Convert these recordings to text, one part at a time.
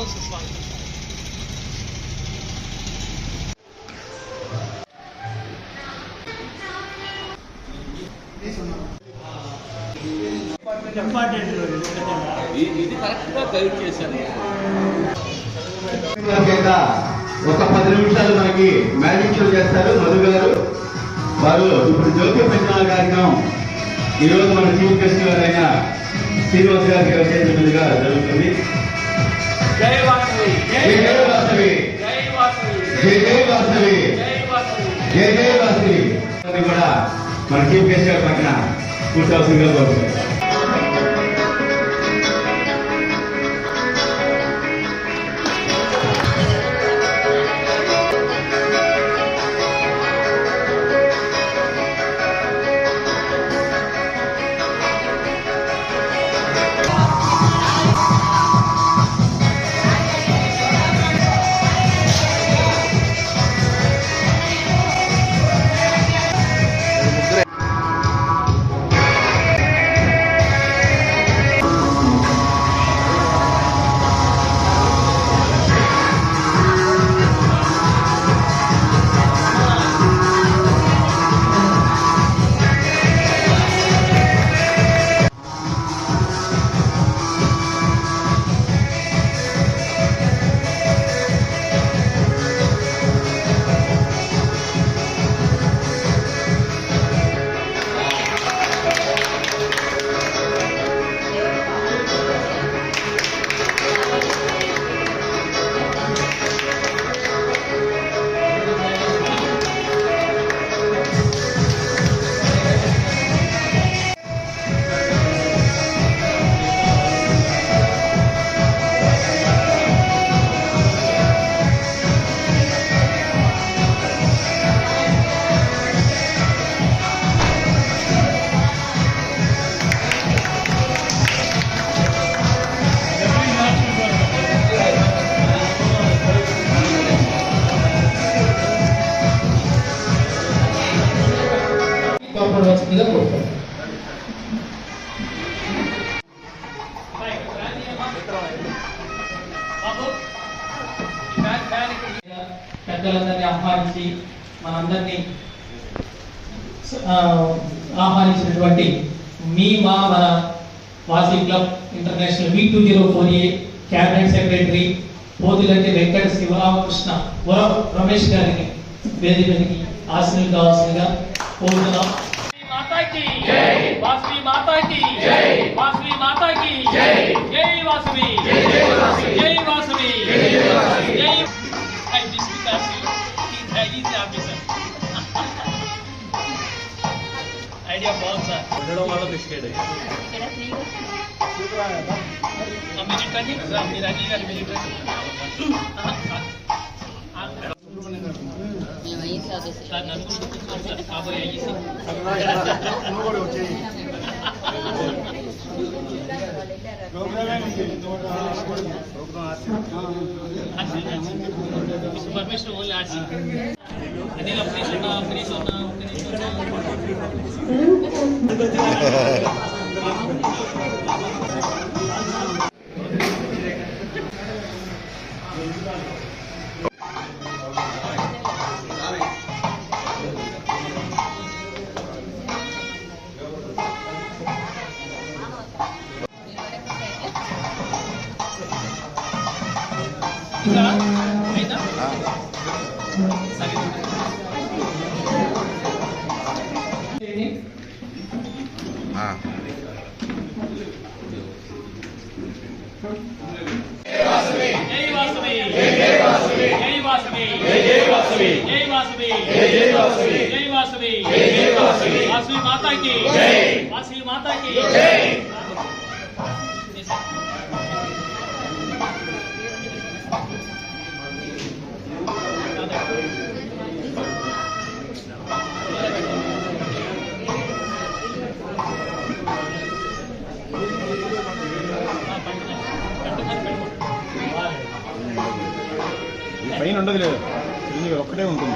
స్వాగతం సుస్వాగతం. ఇది కరెక్ట్గా గైడ్ చేశాను. ఒక 10 నిమిషాలు మనకి మ్యాజిక్ షో చేస్తారు మధు గారు. వారు ఇప్పుడు జ్యోతి ప్రజ్ఞాన కార్యక్రమం ఈరోజు మన చీఫ్ గెస్ట్ అయిన శ్రీనివాస్ గారికి చేతుల మీదుగా జరుగుతుంది. జై వాసవి, జై జై వాసవి, జై వాసవి, జై జై వాసవి, జై వాసవి, జై జై వాసవి కూడా మన చీఫ్ గెస్ట్ గారి పక్కన కూర్చోవలసిందిగా కోరుతున్నాం. పెద్దలందరినీ ఆహ్వానించి మనందరినీ ఆహ్వానించినటువంటి మన వాసీ club international V204A cabinet secretary Pothulanti Venkata Sivaramakrishna Ramesh గారిని వేదికకి ఆశీనులు కావాల్సిందిగా కోరుతున్నాం. వాసవి మాతాకి జై, వాసవి మాతాకి జై, జై వాసవి, జై వాసవి, జై వాసవి, జై. I just because he's the officer. Idea बहुत सा. बड़ों वाला बिस्किट है. मिलिट्री नहीं, मिरानी का मिलिट्री. ये वही साथ है. साथ नंबर आप वो यही से. परमेश्वर बोले आरसी अनिल अपनी सोना वासवी माता की जय, वासवी माता की जय. పైన ఉండదు లేదు, ఒక్కటే ఉంటుంది.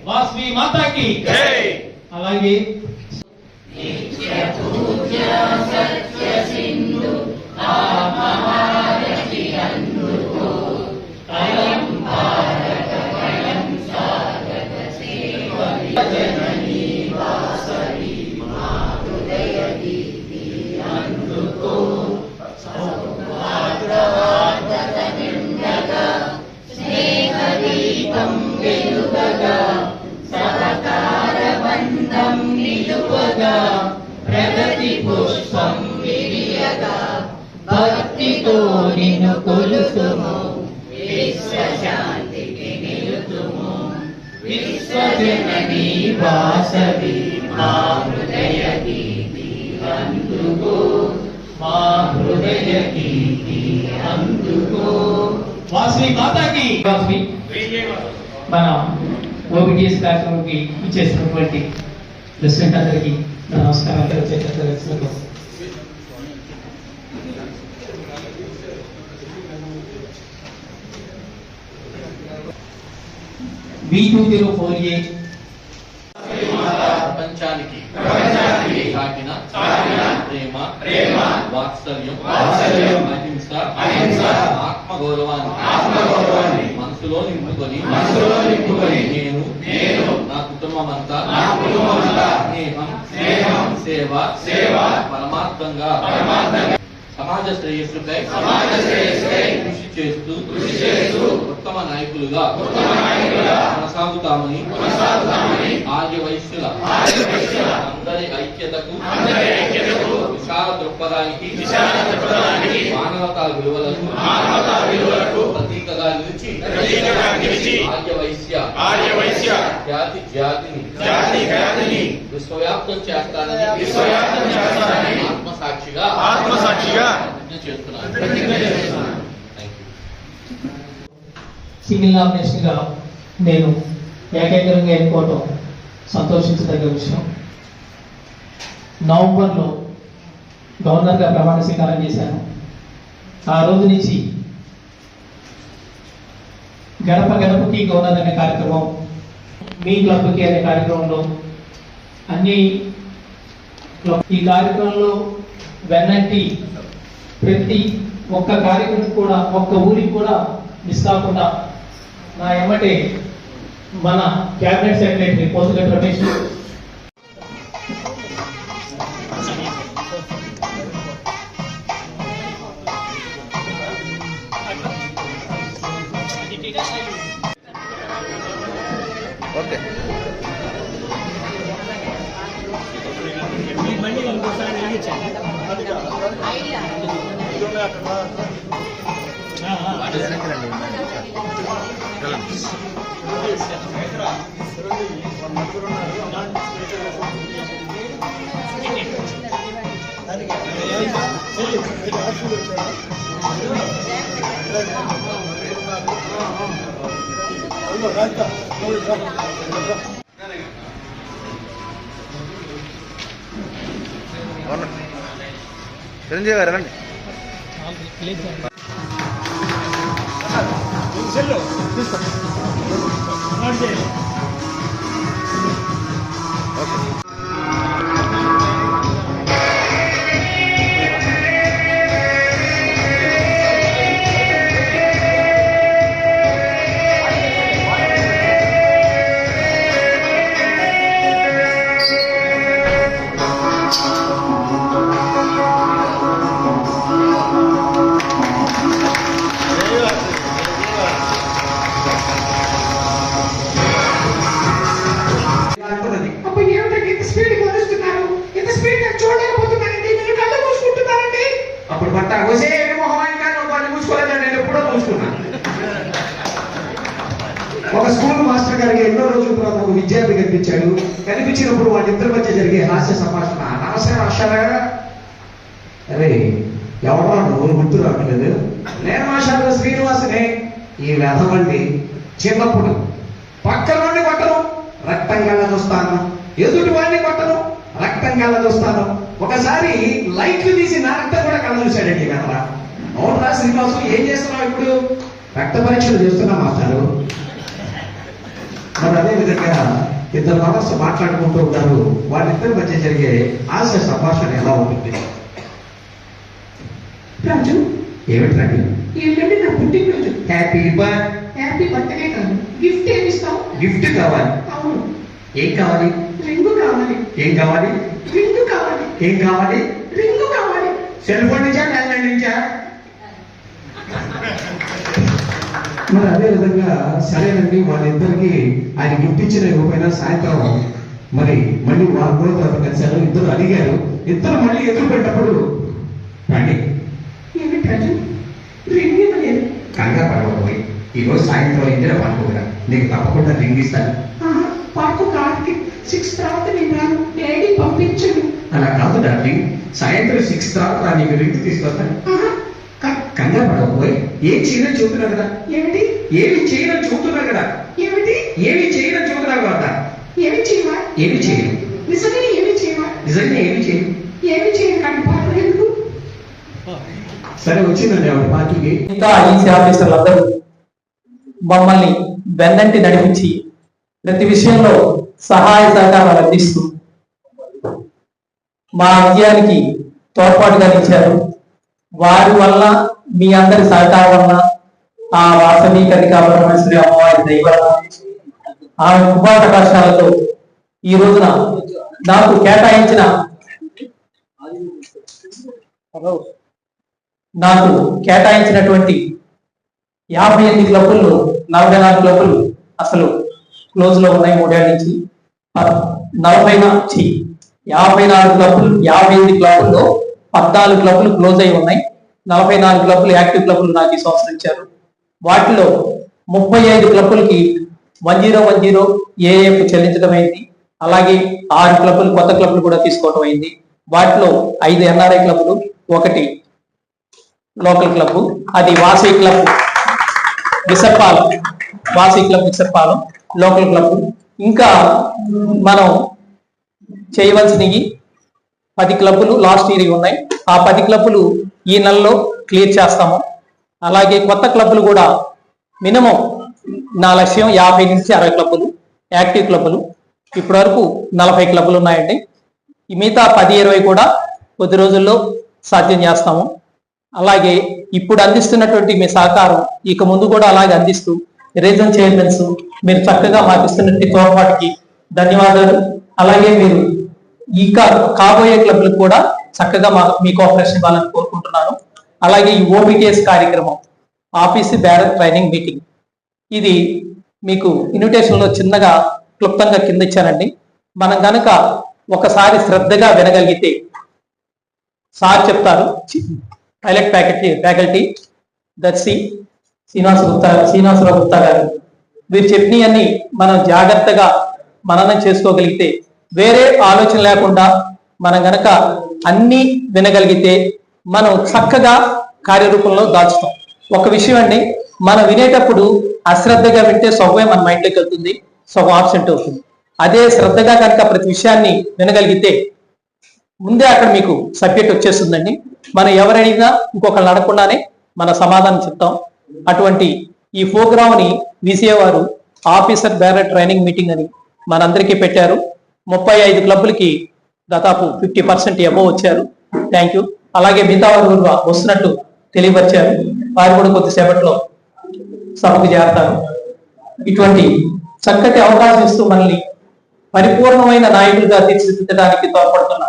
వాసవి మాతా की जय. అలాగే ప్రగతి పుష్పం విరియగా భక్తితో నిన్ను కొలుతుము విశ్వశాంతికి నిలుతుము విశ్వజననీ వాసవి మా హృదయ గీతి అందుకో మా హృదయ గీతి అందుకో. వాసవి మాతాకి వాసవి మన ఓబిటిఎస్ కార్యక్రమంకి ఇచ్చేసినటువంటి ప్రెసిడెంట్ అందరికీ నమస్కారాలు తెలియజేస్తున్నాను. B204A ప్రపంచానికి చాటిన ప్రేమ వాత్సల్యం అహింస ఆత్మగౌరవాన్ని మనసులో నింపుకొని నేను నా కుటుంబమంతా స్నేహం సేవ పరమార్థంగా సమాజ శ్రేయస్సుకై కృషి చేస్తూ ఉత్తమ నాయకులుగా కొనసాగుతామని ఆర్య వైశ్యుల అందరి ఐక్యతకు విశాల దృక్పథానికి మానవతా విలువలకు ప్రతీకగా నిలిచి ఆర్య వైశ్య జాతిని విశ్వవ్యాప్తం చేస్తానని ఆత్మసాక్షిగా చేస్తున్నాను. సింగిల్ నామినేషన్ గా నేను ఏకైకంగా ఎన్నుకోవటం సంతోషించదగ్గ విషయం. నవంబర్లో గవర్నర్గా ప్రమాణ స్వీకారం చేశాను. ఆ రోజు నుంచి గడప గడపకి గవర్నర్ అనే కార్యక్రమం, మీ క్లబ్కి అనే కార్యక్రమంలో అన్ని ఈ కార్యక్రమంలో వెన్నంటి ప్రతి ఒక్క కార్యక్రమం కూడా ఒక్క ఊరికి కూడా మిస్ కాకుండా నా ఎమ్మటే మన cabinet secretary Pothuganti Ramesh okay Chiranjeevi గారు రండి. అప్పుడు పట్టా వచ్చే మొహమానికి వాళ్ళు మూసుకోలేదని నేను ఎప్పుడో చూసుకున్నాను. ఒక స్కూల్ మాస్టర్ గారికి ఎన్నో రోజుల తర్వాత ఒక విద్యార్థి కనిపించాడు. కనిపించినప్పుడు వాళ్ళిద్దరి మధ్య జరిగే హాస్య సంభాషణ, నమస్తే మాస్టర్, అరే ఎవరో నువ్వు గుర్తు రావట్లేదు, నేను మాస్టర్ శ్రీనివాసనే. ఈ వెధవండి చిన్నప్పుడు పక్కన వాడిని కొట్టను, రక్తం కళ్ళ చూస్తాను, ఎదుటి వాడిని కొట్టను, రక్తం కళ్ళ చూస్తాను. ఒకసారి లైట్లు తీసి నా రక్తం కూడా కళ్ళ చూశాడండి కదరా. అవునరా శ్రీనివాసం, ఏం చేస్తున్నావు ఇప్పుడు? రక్త పరీక్షలు చేస్తున్నా మాస్టారు. మరి అదే విధంగా ఇద్దరు లవర్స్ మాట్లాడుకుంటూ ఉంటారు, వాళ్ళిద్దరి మధ్య జరిగే హాస్య సంభాషణ ఎలా ఉంటుంది? రాజు, ఏమిటి రండి? ఏంటంటే నా పుట్టినరోజు. Happy birth. హ్యాపీ బర్త్డే కాదు, గిఫ్ట్ ఏమి ఇస్తావు? గిఫ్ట్ కావాలి. అవును, ఏం కావాలి? రింగు కావాలి. ఏం కావాలి? రింగు కావాలి. ఏం కావాలి? రింగు కావాలి. సెల్ ఫోన్ నుంచా, ల్యాండ్ నుంచా? మరి అదే విధంగా సరేనండి, వాళ్ళిద్దరికి ఆయన గిఫ్ట్ ఇచ్చిన ఇవ్వకపోయినా సాయంత్రం మరి మళ్ళీ వారం రోజుల తర్వాత కలిశారు. ఇద్దరు అడిగారు, ఇద్దరు మళ్ళీ ఎదురుపెట్టినప్పుడు రండి ఏమిటి రాజు, రింగ్ ఇవ్వలేదు. కంగా పడకపోయి ఈరోజు సాయంత్రం ఇందిరా పడుకోగా నీకు తప్పకుండా రింగ్ ఇస్తాను. పార్కు కార్కి 6 తర్వాత నేను రాను, డాడీ పంపించడు. అలా కాదు డార్లింగ్, సాయంత్రం 6 తర్వాత నీకు రింగ్ తీసుకొస్తాను. కంగా పడకపోయి ఏం చేయడం చూపుతున్నా కదా? ఏమిటి? ఏమి చేయడం చూపుతున్నా కదా? ఏమిటి? ఏమి చేయడం చూపుతున్నావు కదా? ఏమి చేయవా? ఏమి చేయను, నిజంగా ఏమి చేయవా? నిజంగా ఏమి చేయను. ఏమి చేయను కానీ పార్కు ఎందుకు? సరే వచ్చిందండి ఆవిడ పార్టీకి. ఇంకా ఈసీ ఆఫీసర్లందరూ మమ్మల్ని వెన్నంటి నడిపించి ప్రతి విషయంలో సహాయ సహకారాలు అందిస్తూ మా విజయానికి తోడ్పాటుగా నిలిచారు. వారి వల్ల మీ అందరి సహకారం వల్ల ఆ వాసవి కనికా పరమేశ్వరి అమ్మవారి దయ వల్ల ఆమె కృపాకటాక్షాలతో ఈ రోజున నాకు కేటాయించినటువంటి 58 క్లబ్బుల్లో 44 క్లబ్బులు అసలు క్లోజ్ లో ఉన్నాయి. 3 ఏళ్ల నుంచి 54 క్లబ్బులు, 58 క్లబ్బుల్లో 14 క్లబ్బులు క్లోజ్ అయి ఉన్నాయి. 44 క్లబ్బులు యాక్టివ్ క్లబ్బులు నాకు ఈ సంవత్సరం ఇచ్చారు. వాటిలో 35 క్లబ్బులకి 1010 ఏఏఎఫ్ చెల్లించడం అయింది. అలాగే 6 క్లబ్బులు కొత్త క్లబ్బులు కూడా తీసుకోవడం అయింది. వాటిలో 5 ఎన్ఆర్ఐ క్లబ్బులు, 1 లోకల్ క్లబ్, అది వాసీ క్లబ్ విసర్పాలెం, వాసీ క్లబ్ విసర్పాలెం లోకల్ క్లబ్. ఇంకా మనం చేయవలసినవి 10 క్లబ్బులు లాస్ట్ ఇయర్ ఉన్నాయి. ఆ 10 క్లబ్బులు ఈ నెలలో క్లియర్ చేస్తాము. అలాగే కొత్త క్లబ్బులు కూడా మినిమం నా లక్ష్యం 50 నుంచి 60 క్లబ్బులు యాక్టివ్ క్లబ్బులు. ఇప్పటి వరకు 40 క్లబ్బులు ఉన్నాయండి. ఈ మిగతా 10-20 కూడా కొద్ది రోజుల్లో సాధ్యం చేస్తాము. అలాగే ఇప్పుడు అందిస్తున్నటువంటి మీ సహకారం ఇక ముందు కూడా అలాగే అందిస్తూ రీజన్ చైర్మన్స్ మీరు చక్కగా మాకు ఇస్తున్నటువంటి తోడ్పాటుకి ధన్యవాదాలు. అలాగే మీరు ఇంకా కాబోయే క్లబ్లకు కూడా చక్కగా మీ కోఆపరేషన్ ఇవ్వాలని కోరుకుంటున్నాను. అలాగే ఈ ఓబిటిఎస్ కార్యక్రమం ఆఫీస్ బ్యారర్ ట్రైనింగ్ మీటింగ్, ఇది మీకు ఇన్విటేషన్ లో చిన్నగా క్లుప్తంగా కింద ఇచ్చానండి. మనం గనక ఒకసారి శ్రద్ధగా వినగలిగితే సార్ చెప్తారు. పైలట్ ఫ్యాకల్టీ దర్శి శ్రీనివాసరావు గుప్తా గారు, వీరు చెప్పినవన్నీ మనం జాగ్రత్తగా మననం చేసుకోగలిగితే, వేరే ఆలోచన లేకుండా మనం గనక అన్ని వినగలిగితే మనం చక్కగా కార్యరూపంలో దాచుతాం. ఒక విషయం అండి, మనం వినేటప్పుడు అశ్రద్ధగా వింటే సగమే మన మైండ్లోకి వెళ్తుంది, సగం ఆబ్సెంట్ అవుతుంది. అదే శ్రద్ధగా కనుక ప్రతి విషయాన్ని వినగలిగితే ముందే అక్కడ మీకు సబ్జెక్ట్ వచ్చేస్తుందండి. మనం ఎవరైనా ఇంకొకళ్ళు అడగకుండానే మన సమాధానం చెప్తాం. అటువంటి ఈ ప్రోగ్రామ్ ని విసిఏ వారు ఆఫీసర్ బ్యారర్ ట్రైనింగ్ మీటింగ్ అని మనందరికీ పెట్టారు. 35 క్లబ్బులకి దాదాపు 50% అబోవ్ వచ్చారు. Thank you. అలాగే మిగతా వారు కూడా వస్తున్నట్టు తెలియపరిచారు. వారు కూడా కొద్దిసేపట్లో సభకు చేరతారు. ఇటువంటి చక్కటి అవకాశం ఇస్తూ మనల్ని పరిపూర్ణమైన నాయకులుగా తీర్చిదిద్దడానికి తోడ్పడుతున్న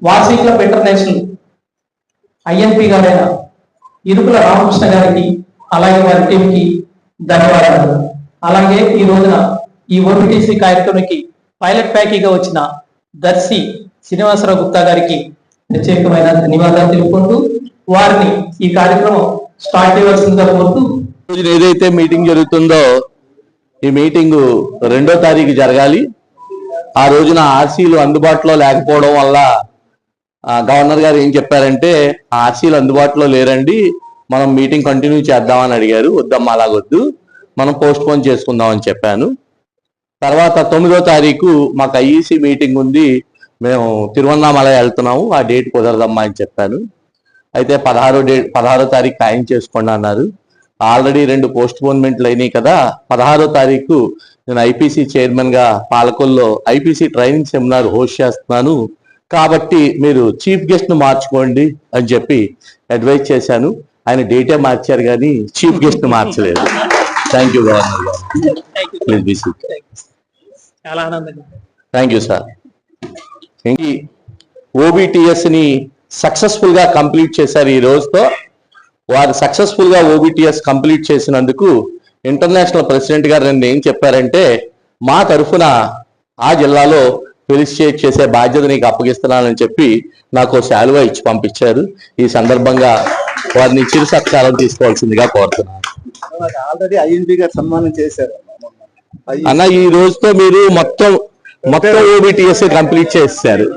వాసీ క్లబ్ ఇంటర్నేషనల్ ఐఎన్పి గారైన ఇరుకుల రామకృష్ణ గారికి, అలాగే వారి టీంకి ధన్యవాదాలు. అలాగే ఈ రోజున ఈ ఓబిటిసి కార్యక్రమానికి పైలట్ ప్యాకీగా వచ్చిన దర్శి శ్రీనివాసరావు గుప్తా గారికి ప్రత్యేకమైన ధన్యవాదాలు తెలుపుకుంటూ వారిని ఈ కార్యక్రమం స్టార్ట్ చేయవలసిందిగా కోరుతూ, ఏదైతే మీటింగ్ జరుగుతుందో ఈ మీటింగ్ 2వ తారీఖు జరగాలి. ఆ రోజున ఆర్సీలు అందుబాటులో లేకపోవడం వల్ల గవర్నర్ గారు ఏం చెప్పారంటే, ఆర్సీలు అందుబాటులో లేరండి, మనం మీటింగ్ కంటిన్యూ చేద్దామని అడిగారు. వద్దమ్మా, అలాగొద్దు, మనం పోస్ట్ పోన్ చేసుకుందాం అని చెప్పాను. తర్వాత 9వ తారీఖు మాకు ఐఈసీ మీటింగ్ ఉంది, మేము తిరువన్నామలై వెళ్తున్నాము, ఆ డేట్ కుదరదమ్మా అని చెప్పాను. అయితే 16వ తారీఖు ఖాయం చేసుకోండి అన్నారు. ఆల్రెడీ 2 పోస్ట్ పోన్మెంట్లు అయినాయి కదా, 16వ తారీఖు నేను ఐపీసీ చైర్మన్ గా పాలకొల్లో ఐపీసీ ట్రైనింగ్ సెమినార్ హోస్ట్ చేస్తున్నాను, కాబట్టి మీరు చీఫ్ గెస్ట్ ను మార్చుకోండి అని చెప్పి అడ్వైజ్ చేశాను. ఆయన డేటే మార్చారు కానీ చీఫ్ గెస్ట్ ను మార్చలేదు. థ్యాంక్ యూ గవర్నర్ గారు. Please be seat. చాలా ఆనందంగా. Thank you sir. ఓబిటిఎస్ ని సక్సెస్ఫుల్ గా కంప్లీట్ చేశారు. ఈ రోజుతో వారు సక్సెస్ఫుల్ గా ఓబిటిఎస్ కంప్లీట్ చేసినందుకు ఇంటర్నేషనల్ ప్రెసిడెంట్ గారు నన్ను ఏం చెప్పారంటే, మా తరఫున ఆ జిల్లాలో ఫెలిసిటేట్ చేసే బాధ్యత నీకు అప్పగిస్తున్నానని చెప్పి నాకు శాలువా ఇచ్చి పంపించారు. ఈ సందర్భంగా వారిని చిరు సత్కారం తీసుకోవాల్సిందిగా కోరుతున్నాను. ఆల్రెడీ ఐఎన్బి గారు సన్మానం చేశారు అన్న. ఈ రోజుతో మీరు మొత్తం ఓబిటిఎస్ కంప్లీట్ చేశారు.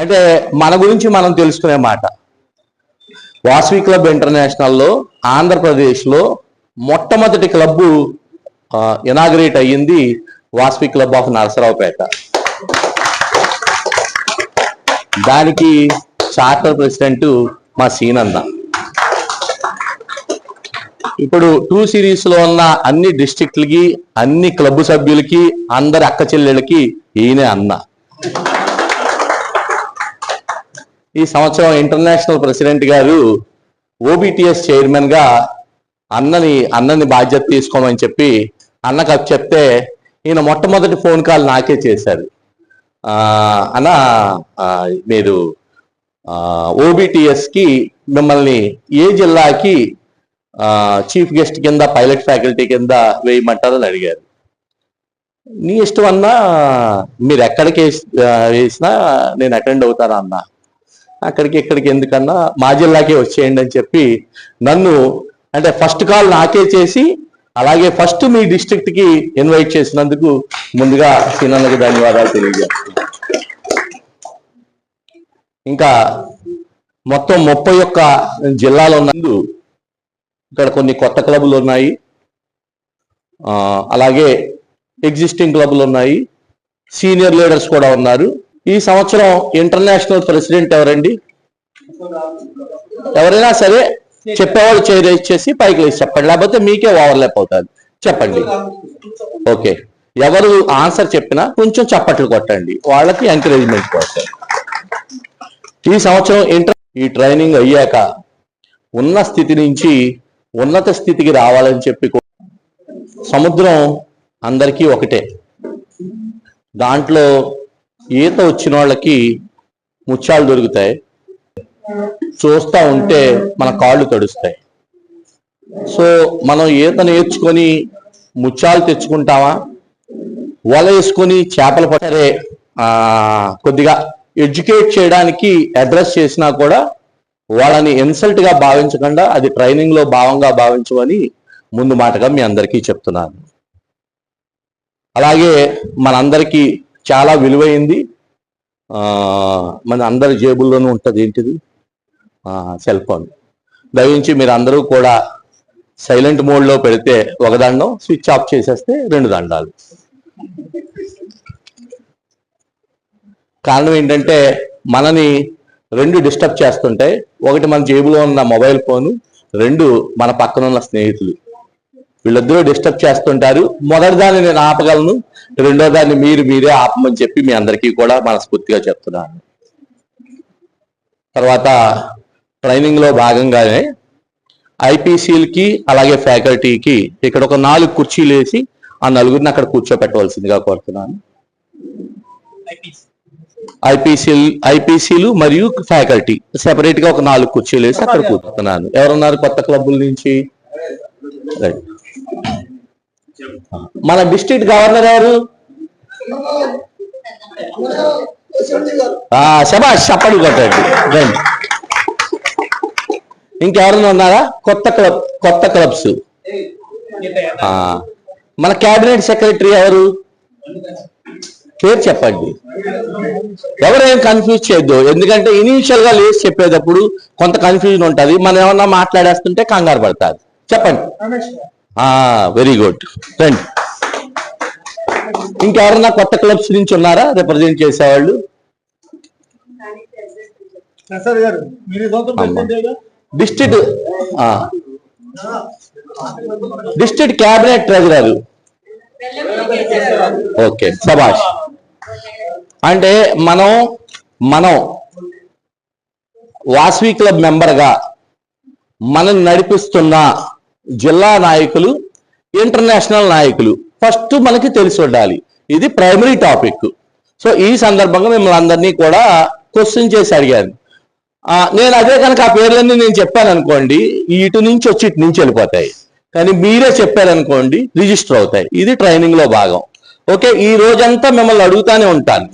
అంటే మన గురించి మనం తెలుసుకునే మాట. వాసవి క్లబ్ ఇంటర్నేషనల్లో ఆంధ్రప్రదేశ్లో మొట్టమొదటి క్లబ్బు ఇనాగ్రేట్ అయ్యింది వాసవి క్లబ్ ఆఫ్ నరసరావుపేట. దానికి చార్టర్ ప్రెసిడెంట్ మా సీనన్న. ఇప్పుడు 2 సిరీస్ లో ఉన్న అన్ని డిస్ట్రిక్ట్లకి, అన్ని క్లబ్ సభ్యులకి, అందరి అక్క చెల్లెళ్ళకి ఈయనే అన్న. ఈ సంవత్సరం ఇంటర్నేషనల్ ప్రెసిడెంట్ గారు ఓబిటిఎస్ చైర్మన్ గా అన్నని బాధ్యత తీసుకోమని చెప్పి అన్నకు చెప్తే ఈయన మొట్టమొదటి ఫోన్ కాల్ నాకే చేశారు. అన్న, మీరు ఓబిటిఎస్ కి మిమ్మల్ని ఏ జిల్లాకి చీఫ్ గెస్ట్ కింద, పైలట్ ఫ్యాకల్టీ కింద వేయమంటారని అడిగారు. నీ ఇష్టం అన్నా, మీరు ఎక్కడికి వేసినా నేను అటెండ్ అవుతాను అన్న. అక్కడికి ఇక్కడికి ఎందుకన్నా మా జిల్లాకే వచ్చేయండి అని చెప్పి నన్ను, అంటే ఫస్ట్ కాల్ నాకే చేసి, అలాగే ఫస్ట్ మీ డిస్ట్రిక్ట్ కి ఇన్వైట్ చేసినందుకు ముందుగా సీనన్నకి ధన్యవాదాలు తెలియజేస్తున్నాను. ఇంకా మొత్తం 31 జిల్లాలో ఉన్నందు ఇక్కడ కొన్ని కొత్త క్లబ్లు ఉన్నాయి, అలాగే ఎగ్జిస్టింగ్ క్లబ్లు ఉన్నాయి, సీనియర్ లీడర్స్ కూడా ఉన్నారు. ఈ సంవత్సరం ఇంటర్నేషనల్ ప్రెసిడెంట్ ఎవరండి? ఎవరైనా సరే చెప్పేవాళ్ళు చేరేజ్ చేసి పైకి లేచి చెప్పండి, లేకపోతే మీకే ఓవర్లాప్ అవుతుంది. చెప్పండి. ఓకే, ఎవరు ఆన్సర్ చెప్పినా కొంచెం చప్పట్లు కొట్టండి, వాళ్ళకి ఎంకరేజ్మెంట్ కోసం. ఈ సంవత్సరం ఈ ట్రైనింగ్ అయ్యాక ఉన్న స్థితి నుంచి ఉన్నత స్థితికి రావాలని చెప్పి, సముద్రం అందరికీ ఒకటే. దాంట్లో ఈత వచ్చిన వాళ్ళకి ముత్యాలు దొరుకుతాయి, చూస్తూ ఉంటే మన కాళ్ళు తడుస్తాయి. సో మనం ఈత నేర్చుకొని ముత్యాలు తెచ్చుకుంటామా, వల వేసుకొని చేపలు పట్టారే కొద్దిగా ఎడ్యుకేట్ చేయడానికి అడ్రస్ చేసినా కూడా వాళ్ళని ఇన్సల్ట్ గా భావించకుండా అది ట్రైనింగ్ లో భాగంగా భావించమని ముందు మాటగా మీ అందరికీ చెప్తున్నాను. అలాగే మనందరికీ చాలా విలువైంది, మన అందరి జేబుల్లోనూ ఉంటుంది, ఏంటిది? Cell phone. దయించి మీరు అందరూ కూడా సైలెంట్ మోడ్లో పెడితే ఒక దండం, స్విచ్ ఆఫ్ చేసేస్తే 2 దండాలు. కారణం ఏంటంటే మనని 2 డిస్టర్బ్ చేస్తుంటాయి. ఒకటి మన జేబులో ఉన్న మొబైల్ ఫోను, 2 మన పక్కన ఉన్న స్నేహితులు. వీళ్ళిద్దరూ డిస్టర్బ్ చేస్తుంటారు. మొదటి దాన్ని నేను ఆపగలను, రెండో దాన్ని మీరే ఆపమని చెప్పి మీ అందరికీ కూడా మనస్ఫూర్తిగా చెప్తున్నాను. తర్వాత ట్రైనింగ్ లో భాగంగానే ఐపీసీలకి అలాగే ఫ్యాకల్టీకి ఇక్కడ ఒక 4 కుర్చీలు వేసి ఆ 4గురిని అక్కడ కూర్చోపెట్టవలసిందిగా కోరుతున్నాను. ఐపీసీలు మరియు ఫ్యాకల్టీ సెపరేట్ గా ఒక 4 కుర్చీలు వేసి అక్కడ కూర్చున్నాను. ఎవరున్నారు కొత్త క్లబ్బుల నుంచి? మన డిస్ట్రిక్ట్ గవర్నర్ గారు శభాష్, చప్పట్లు కొట్టండి. రండి. ఇంకెవరన్నా ఉన్నారా కొత్త క్లబ్స్? మన క్యాబినెట్ సెక్రటరీ ఎవరు? పేరు చెప్పండి. ఎవరేం కన్ఫ్యూజ్ చేయొద్దు, ఎందుకంటే ఇనీషియల్ గా లేచి చెప్పేటప్పుడు కొంత కన్ఫ్యూజన్ ఉంటుంది. మనం ఏమన్నా మాట్లాడేస్తుంటే కంగారు పడతారు. చెప్పండి. Very good. రండి. ఇంకెవరన్నా కొత్త క్లబ్స్ నుంచి ఉన్నారా రిప్రజెంట్ చేసేవాళ్ళు? ప్రసాద్ గారు మీరు డిస్ట్రిక్ట్ క్యాబినెట్ ట్రెజరర్. ఓకే, సబాష్. అంటే మనం వాసవి క్లబ్ మెంబర్గా మనం నడిపిస్తున్న జిల్లా నాయకులు, ఇంటర్నేషనల్ నాయకులు ఫస్ట్ మనకి తెలిసి ఉండాలి. ఇది ప్రైమరీ టాపిక్. సో ఈ సందర్భంగా మిమ్మల్ని అందరినీ కూడా క్వశ్చన్ చేసి అడిగాను. నేను అదే కనుక ఆ పేర్లన్నీ నేను చెప్పాను అనుకోండి, ఇటు నుంచి వచ్చి ఇటు నుంచి వెళ్ళిపోతాయి. కానీ మీరే చెప్పారనుకోండి రిజిస్టర్ అవుతాయి. ఇది ట్రైనింగ్ లో భాగం. ఓకే, ఈ రోజంతా మిమ్మల్ని అడుగుతానే ఉంటాను.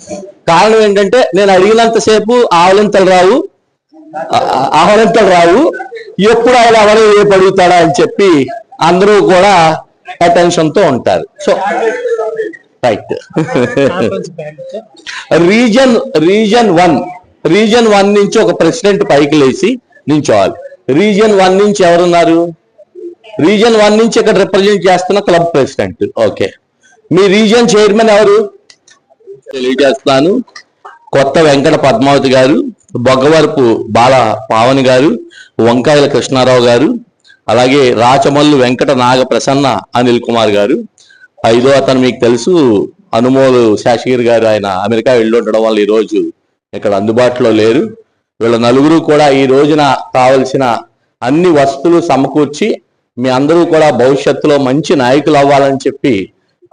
కారణం ఏంటంటే నేను అడిగినంతసేపు ఆవలింతలు రావు, ఎప్పుడు ఆయన ఎవరు రేపు అడుగుతాడా అని చెప్పి అందరూ కూడా అటెన్షన్ తో ఉంటారు. So right. రీజన్ 1 నుంచి ఒక ప్రెసిడెంట్ పైకి లేచి నించోవాలి. రీజన్ 1 నుంచి ఎవరున్నారు? రీజన్ 1 నుంచి ఇక్కడ రిప్రజెంట్ చేస్తున్న క్లబ్ ప్రెసిడెంట్. ఓకే, మీ రీజన్ చైర్మన్ ఎవరు తెలియజేస్తాను. కొత్త వెంకట పద్మావతి గారు, బొగ్గవరపు బాల పావని గారు, వంకాయల కృష్ణారావు గారు, అలాగే రాచమల్లు వెంకట నాగ ప్రసన్న అనిల్ కుమార్ గారు. 5వ అతను మీకు తెలుసు, అనుమోలు శాషగిరి గారు. ఆయన అమెరికా వెళ్ళి ఉండడం వల్ల ఈ రోజు ఇక్కడ అందుబాటులో లేరు. వీళ్ళ నలుగురు కూడా ఈ రోజున కావలసిన అన్ని వసతులు సమకూర్చి మీ అందరూ కూడా భవిష్యత్తులో మంచి నాయకులు అవ్వాలని చెప్పి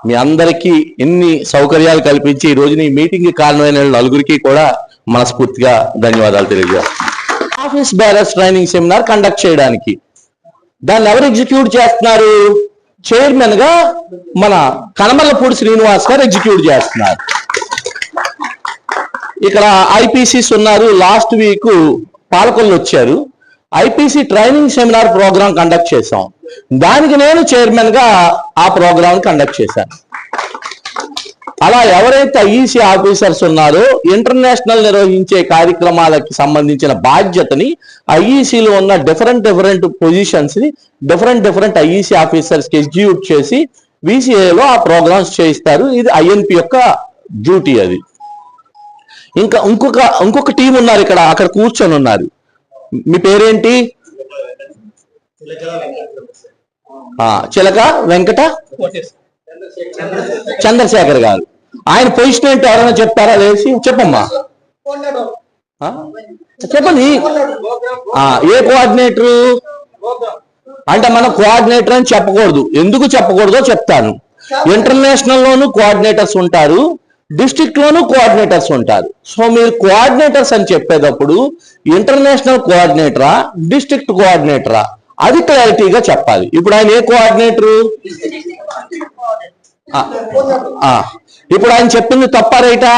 మీ అందరికీ ఎన్ని సౌకర్యాలు కల్పించి ఈ రోజున ఈ మీటింగ్ కారణమైన నలుగురికి కూడా మనస్ఫూర్తిగా ధన్యవాదాలు తెలియజేస్తాను. Office bearers training seminar conduct చేయడానికి దాన్ని ఎవరు ఎగ్జిక్యూట్ చేస్తున్నారు? చైర్మన్ గా మన కనమల్లపూడి శ్రీనివాస్ గారు ఎగ్జిక్యూట్ చేస్తున్నారు. ఇక్కడ ఐపీసీస్ ఉన్నారు. లాస్ట్ వీక్ పాలకొల్లు వచ్చారు. IPC training seminar program conduct చేశాం. దానికి నేను చైర్మన్ గా ఆ ప్రోగ్రామ్ కండక్ట్ చేశాను. అలా ఎవరైతే ఐఈసీ ఆఫీసర్స్ ఉన్నారో ఇంటర్నేషనల్ నిర్వహించే కార్యక్రమాలకి సంబంధించిన బాధ్యతని ఐఈసీలో ఉన్న డిఫరెంట్ పొజిషన్స్ ని డిఫరెంట్ ఐఈసీ ఆఫీసర్స్ కి ఎగ్జిక్యూట్ చేసి వీసీఏలో ఆ ప్రోగ్రామ్స్ చేయిస్తారు. ఇది ఐఎన్పి యొక్క డ్యూటీ. అది ఇంకా ఇంకొక టీం ఉన్నారు ఇక్కడ, అక్కడ కూర్చొని ఉన్నారు. మీ పేరేంటి? చిలక వెంకట చంద్రశేఖర్ గారు. ఆయన పొజిషన్ ఏంటి ఎవరైనా చెప్తారా? లేచి చెప్పమ్మా, చెప్పండి. ఏ కోఆర్డినేటరు అంటే మనం కోఆర్డినేటర్ అని చెప్పకూడదు. ఎందుకు చెప్పకూడదో చెప్తాను. ఇంటర్నేషనల్ లోను కోఆర్డినేటర్స్ ఉంటారు, డిస్ట్రిక్ట్ లోను కోఆర్డినేటర్స్ ఉంటారు. సో మీరు కోఆర్డినేటర్స్ అని చెప్పేటప్పుడు ఇంటర్నేషనల్ కోఆర్డినేటరా డిస్ట్రిక్ట్ కోఆర్డినేటరా అది క్లారిటీగా చెప్పాలి. ఇప్పుడు ఆయన ఏ కోఆర్డినేటరు? ఇప్పుడు ఆయన చెప్పింది తప్ప రైటా?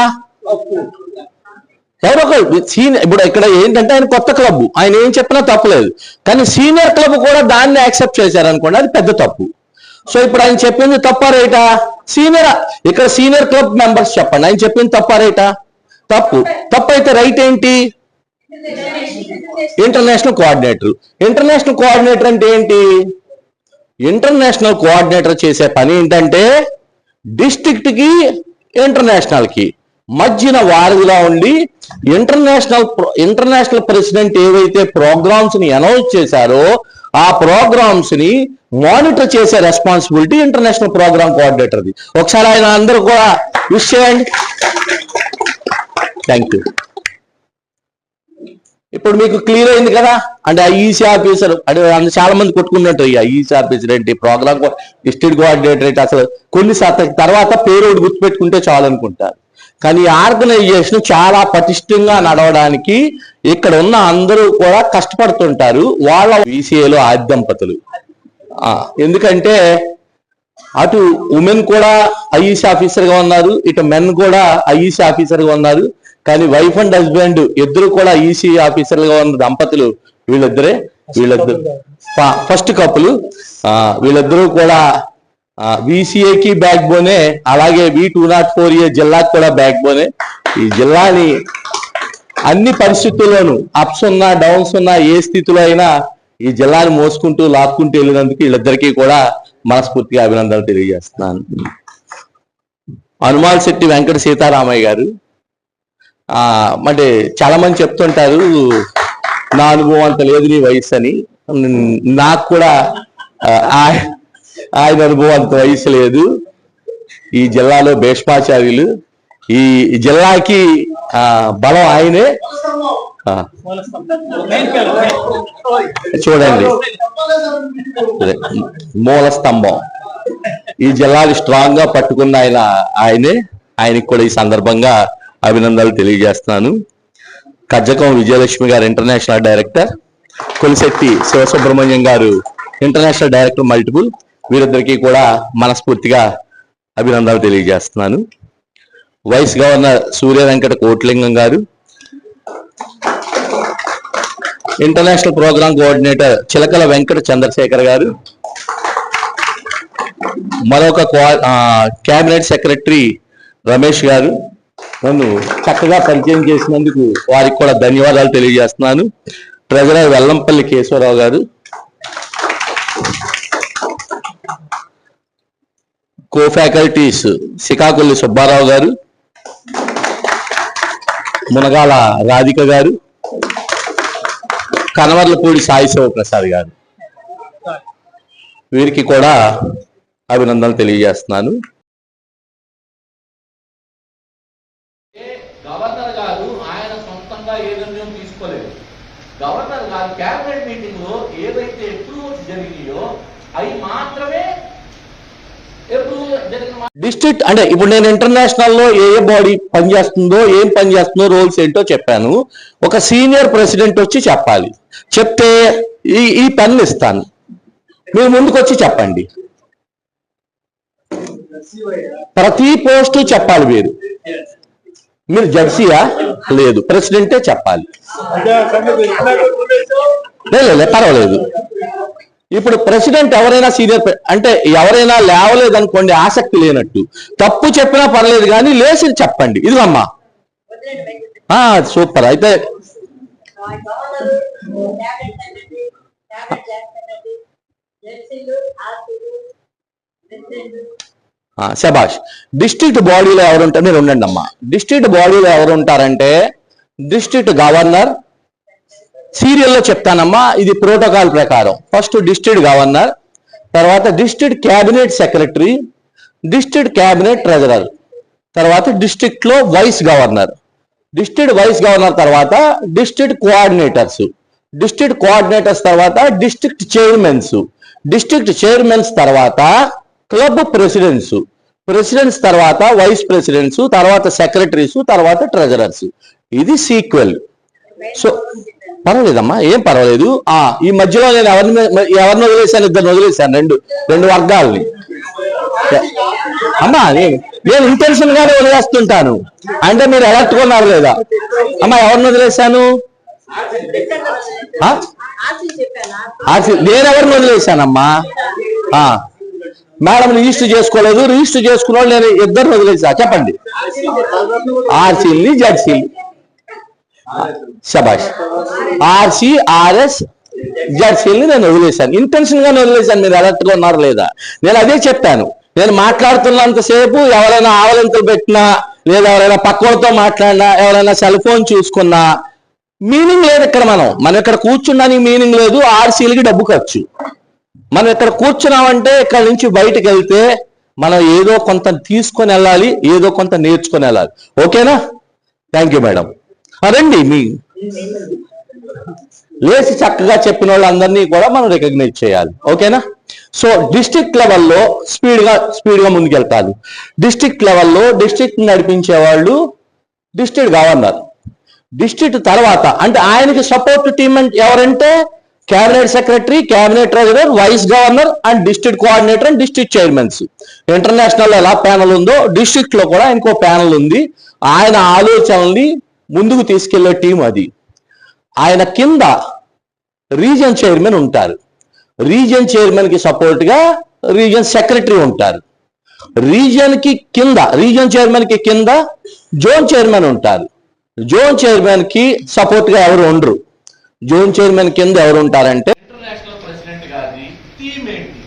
ఎవరొకరు సీనియర్. ఇప్పుడు ఇక్కడ ఏంటంటే ఆయన కొత్త క్లబ్, ఆయన ఏం చెప్పినా తప్పలేదు. కానీ సీనియర్ క్లబ్ కూడా దాన్ని యాక్సెప్ట్ చేశారనుకోండి, అది పెద్ద తప్పు. సో ఇప్పుడు ఆయన చెప్పింది తప్ప రైటా? ఇక్కడ సీనియర్ క్లబ్ మెంబర్స్ చెప్పండి, ఆయన చెప్పింది తప్ప రైటా? తప్పు అయితే రైట్ ఏంటి? International coordinator. ఇంటర్నేషనల్ కోఆర్డినేటర్ అంటే ఏంటి? ఇంటర్నేషనల్ కోఆర్డినేటర్ చేసే పని ఏంటంటే డిస్ట్రిక్ట్ కి ఇంటర్నేషనల్ కి మధ్యన వారధిగా ఉండి ఇంటర్నేషనల్ ప్రెసిడెంట్ ఏవైతే ప్రోగ్రామ్స్ ని అనౌన్స్ చేశారో ఆ ప్రోగ్రామ్స్ ని మానిటర్ చేసే రెస్పాన్సిబిలిటీ ఇంటర్నేషనల్ ప్రోగ్రామ్ కోఆర్డినేటర్ది. ఒకసారి ఆయన అందరూ కూడా విష్ చేయండి. Thank you. ఇప్పుడు మీకు క్లియర్ అయింది కదా? అంటే ఐఈసీ ఆఫీసర్ అంటే చాలా మంది కొట్టుకున్నట్టు ఐఈసీ ఆఫీసర్ ఏంటి, ప్రోగ్రామ్ డిస్ట్రిక్ట్ కోఆర్డినేటర్ ఏంటి, అసలు కొన్ని తర్వాత పేరు గుర్తుపెట్టుకుంటే చాలు అనుకుంటారు. కానీ ఆర్గనైజేషన్ చాలా పటిష్టంగా నడవడానికి ఇక్కడ ఉన్న అందరూ కూడా కష్టపడుతుంటారు. వాళ్ళ వీసీఏలో ఆది దంపతులు. ఎందుకంటే అటు ఉమెన్ కూడా ఐఈసీ ఆఫీసర్ గా ఉన్నారు, ఇటు మెన్ కూడా ఐఈసీ ఆఫీసర్ గా ఉన్నారు. కానీ వైఫ్ అండ్ హస్బెండ్ ఇద్దరు కూడా ఈసీ ఆఫీసర్లుగా ఉన్న దంపతులు వీళ్ళిద్దరు ఫస్ట్ కప్పులు. వీళ్ళిద్దరూ కూడా వీసీఏకి బ్యాక్ బోనే, అలాగే V204A జిల్లాకి కూడా బ్యాక్ బోనే. ఈ జిల్లాని అన్ని పరిస్థితుల్లోనూ అప్స్ ఉన్నా డౌన్స్ ఉన్నా ఏ స్థితిలో అయినా ఈ జిల్లాని మోసుకుంటూ లాక్కుంటూ వెళ్ళినందుకు వీళ్ళిద్దరికీ కూడా మనస్ఫూర్తిగా అభినందనలు తెలియజేస్తున్నాను. హనుమాల్ శెట్టి వెంకట సీతారామయ్య గారు, అంటే చాలా మంది చెప్తుంటారు నా అనుభవం అంత లేదు నీ వయసు అని. నాకు కూడా ఆయన అనుభవం అంత వయసు లేదు. ఈ జిల్లాలో భీష్మాచార్యులు, ఈ జిల్లాకి బలం ఆయనే. చూడండి, మూల స్తంభం. ఈ జిల్లాని స్ట్రాంగ్ గా పట్టుకున్న ఆయనకి కూడా ఈ సందర్భంగా అభినందనలు తెలియజేస్తున్నాను. కజ్జకం విజయలక్ష్మి గారు ఇంటర్నేషనల్ డైరెక్టర్, కొలిశెట్టి శివసుబ్రహ్మణ్యం గారు ఇంటర్నేషనల్ డైరెక్టర్ మల్టిపుల్, వీరిద్దరికీ కూడా మనస్ఫూర్తిగా అభినందనలు తెలియజేస్తున్నాను. వైస్ గవర్నర్ సూర్య వెంకట కోట్లింగం గారు, ఇంటర్నేషనల్ ప్రోగ్రామ్ కోఆర్డినేటర్ చిలకల వెంకట చంద్రశేఖర్ గారు, మరొక క్యాబినెట్ సెక్రటరీ రమేష్ గారు, నన్ను చక్కగా పరిచయం చేసినందుకు వారికి కూడా ధన్యవాదాలు తెలియజేస్తున్నాను. ట్రెజరర్ వెల్లంపల్లి కేశవరావు గారు, కో ఫ్యాకల్టీస్ శ్రీకాకుళి సుబ్బారావు గారు, మునగాల రాధిక గారు, కనవర్లపూడి సాయి శివప్రసాద్ గారు, వీరికి కూడా అభినందనలు తెలియజేస్తున్నాను. గవర్నర్ గారు ఆయన సొంతంగా ఏ నిర్ణయం తీసుకోలేదు. గవర్నర్ గారు క్యాబినెట్ మీటింగ్ లో ఏదైతే అప్రూవల్స్ జరిగినాయో అవి మాత్రమే డిస్ట్రిక్ట్ అంటే ఇప్పుడు నేను ఇంటర్నేషనల్ లో ఏ బాడీ పనిచేస్తుందో, ఏం పనిచేస్తుందో, రోల్స్ ఏంటో చెప్పాను. ఒక సీనియర్ ప్రెసిడెంట్ వచ్చి చెప్పాలి. చెప్తే ఈ పెన్ను ఇస్తాను, మీరు ముందుకు వచ్చి చెప్పండి. ప్రతి పోస్టు చెప్పాలి. మీరు జడ్సీయా? లేదు, ప్రెసిడెంటే చెప్పాలి. లేదు, పర్వాలేదు. ఇప్పుడు ప్రెసిడెంట్ ఎవరైనా సీనియర్ అంటే ఎవరైనా లేవలేదు అనుకోండి, ఆసక్తి లేనట్టు, తప్పు చెప్పినా పర్లేదు కానీ లేచి చెప్పండి. ఇదిగమ్మా, సూపర్. అయితే శబాష్. డిస్ట్రిక్ట్ బాడీలో ఎవరుంటారు? మీరు ఉండండి అమ్మా. డిస్ట్రిక్ట్ బాడీలో ఎవరు ఉంటారంటే డిస్ట్రిక్ట్ గవర్నర్. సీరియల్లో చెప్తానమ్మా, ఇది ప్రోటోకాల్ ప్రకారం. ఫస్ట్ డిస్ట్రిక్ట్ గవర్నర్, తర్వాత district cabinet secretary, district cabinet treasurer, తర్వాత డిస్ట్రిక్ట్ లో vice governor, district vice governor తర్వాత డిస్ట్రిక్ట్ కోఆర్డినేటర్స్, డిస్ట్రిక్ట్ కోఆర్డినేటర్స్ తర్వాత డిస్ట్రిక్ట్ చైర్మన్స్, డిస్ట్రిక్ట్ చైర్మన్స్ తర్వాత క్లబ్ ప్రెసిడెంట్స్, ప్రెసిడెంట్స్ తర్వాత వైస్ ప్రెసిడెంట్స్, తర్వాత సెక్రటరీస్, తర్వాత ట్రెజరర్స్. ఇది సీక్వెల్. సో పర్వాలేదమ్మా, ఏం పర్వాలేదు. ఈ మధ్యలో నేను ఎవరిని వదిలేశాను? ఇద్దరు వదిలేశాను, రెండు వర్గాలని. అమ్మా నేను ఇంటెన్షన్ గానే వదిలేస్తుంటాను, అంటే మీరు అలర్ట్ కొన్నారు లేదా? అమ్మా ఎవరిని వదిలేశాను? నేను ఎవరిని వదిలేశానమ్మా? మేడం రిజిస్టర్ చేసుకోలేదు, రిజిస్టర్ చేసుకున్న వాళ్ళు నేను ఇద్దరు వదిలేసా. చెప్పండి. ఆర్సీని, జడ్సీని. శబాష్. ఆర్సీ, ఆర్ఎస్, జడ్సీని నేను వదిలేశాను, ఇంటెన్షన్ గానే వదిలేశాను. మీరు అలర్ట్ గా ఉన్నారు లేదా? నేను అదే చెప్పాను. నేను మాట్లాడుతున్నంతసేపు ఎవరైనా ఆవలింతలు పెట్టినా, లేదా ఎవరైనా పక్కలతో మాట్లాడినా, ఎవరైనా సెల్ ఫోన్ చూసుకున్నా మీనింగ్ లేదు. ఇక్కడ మనం ఇక్కడ కూర్చున్నానికి మీనింగ్ లేదు. ఆర్సీలకి డబ్బు ఖర్చు. మనం ఇక్కడ కూర్చున్నామంటే ఇక్కడ నుంచి బయటకు వెళ్తే మనం ఏదో కొంత తీసుకొని వెళ్ళాలి, ఏదో కొంత నేర్చుకొని వెళ్ళాలి. ఓకేనా? Thank you madam. రండి. లేచి చక్కగా చెప్పిన వాళ్ళందరినీ కూడా మనం రికగ్నైజ్ చేయాలి. ఓకేనా? సో డిస్ట్రిక్ట్ లెవెల్లో స్పీడ్గా ముందుకెళ్తారు. డిస్ట్రిక్ట్ లెవెల్లో డిస్ట్రిక్ట్ నడిపించే వాళ్ళు డిస్ట్రిక్ట్ గవర్నర్. డిస్ట్రిక్ట్ తర్వాత అంటే ఆయనకి సపోర్ట్ టీమ్ ఎవరంటే cabinet secretary, cabinet treasurer, vice governor and district coordinator and district chairmans. International ఎలా ప్యానల్ ఉందో డిస్ట్రిక్ట్ లో కూడా ఇంకో ప్యానల్ ఉంది. ఆయన ఆలోచనల్ని ముందుకు తీసుకెళ్లే టీం అది. ఆయన కింద రీజియన్ చైర్మన్ ఉంటారు. రీజియన్ చైర్మన్ కి సపోర్ట్ గా రీజియన్ సెక్రటరీ ఉంటారు. రీజియన్ చైర్మన్ కి కింద జోన్ చైర్మన్ ఉంటారు. జోన్ చైర్మన్ కి సపోర్ట్ గా ఎవరు ఉండరు. జోన్ చైర్మన్ కింద ఎవరు ఉంటారంటే ఇంటర్నేషనల్ ప్రెసిడెంట్ గారి థీమ్ ఏంటి?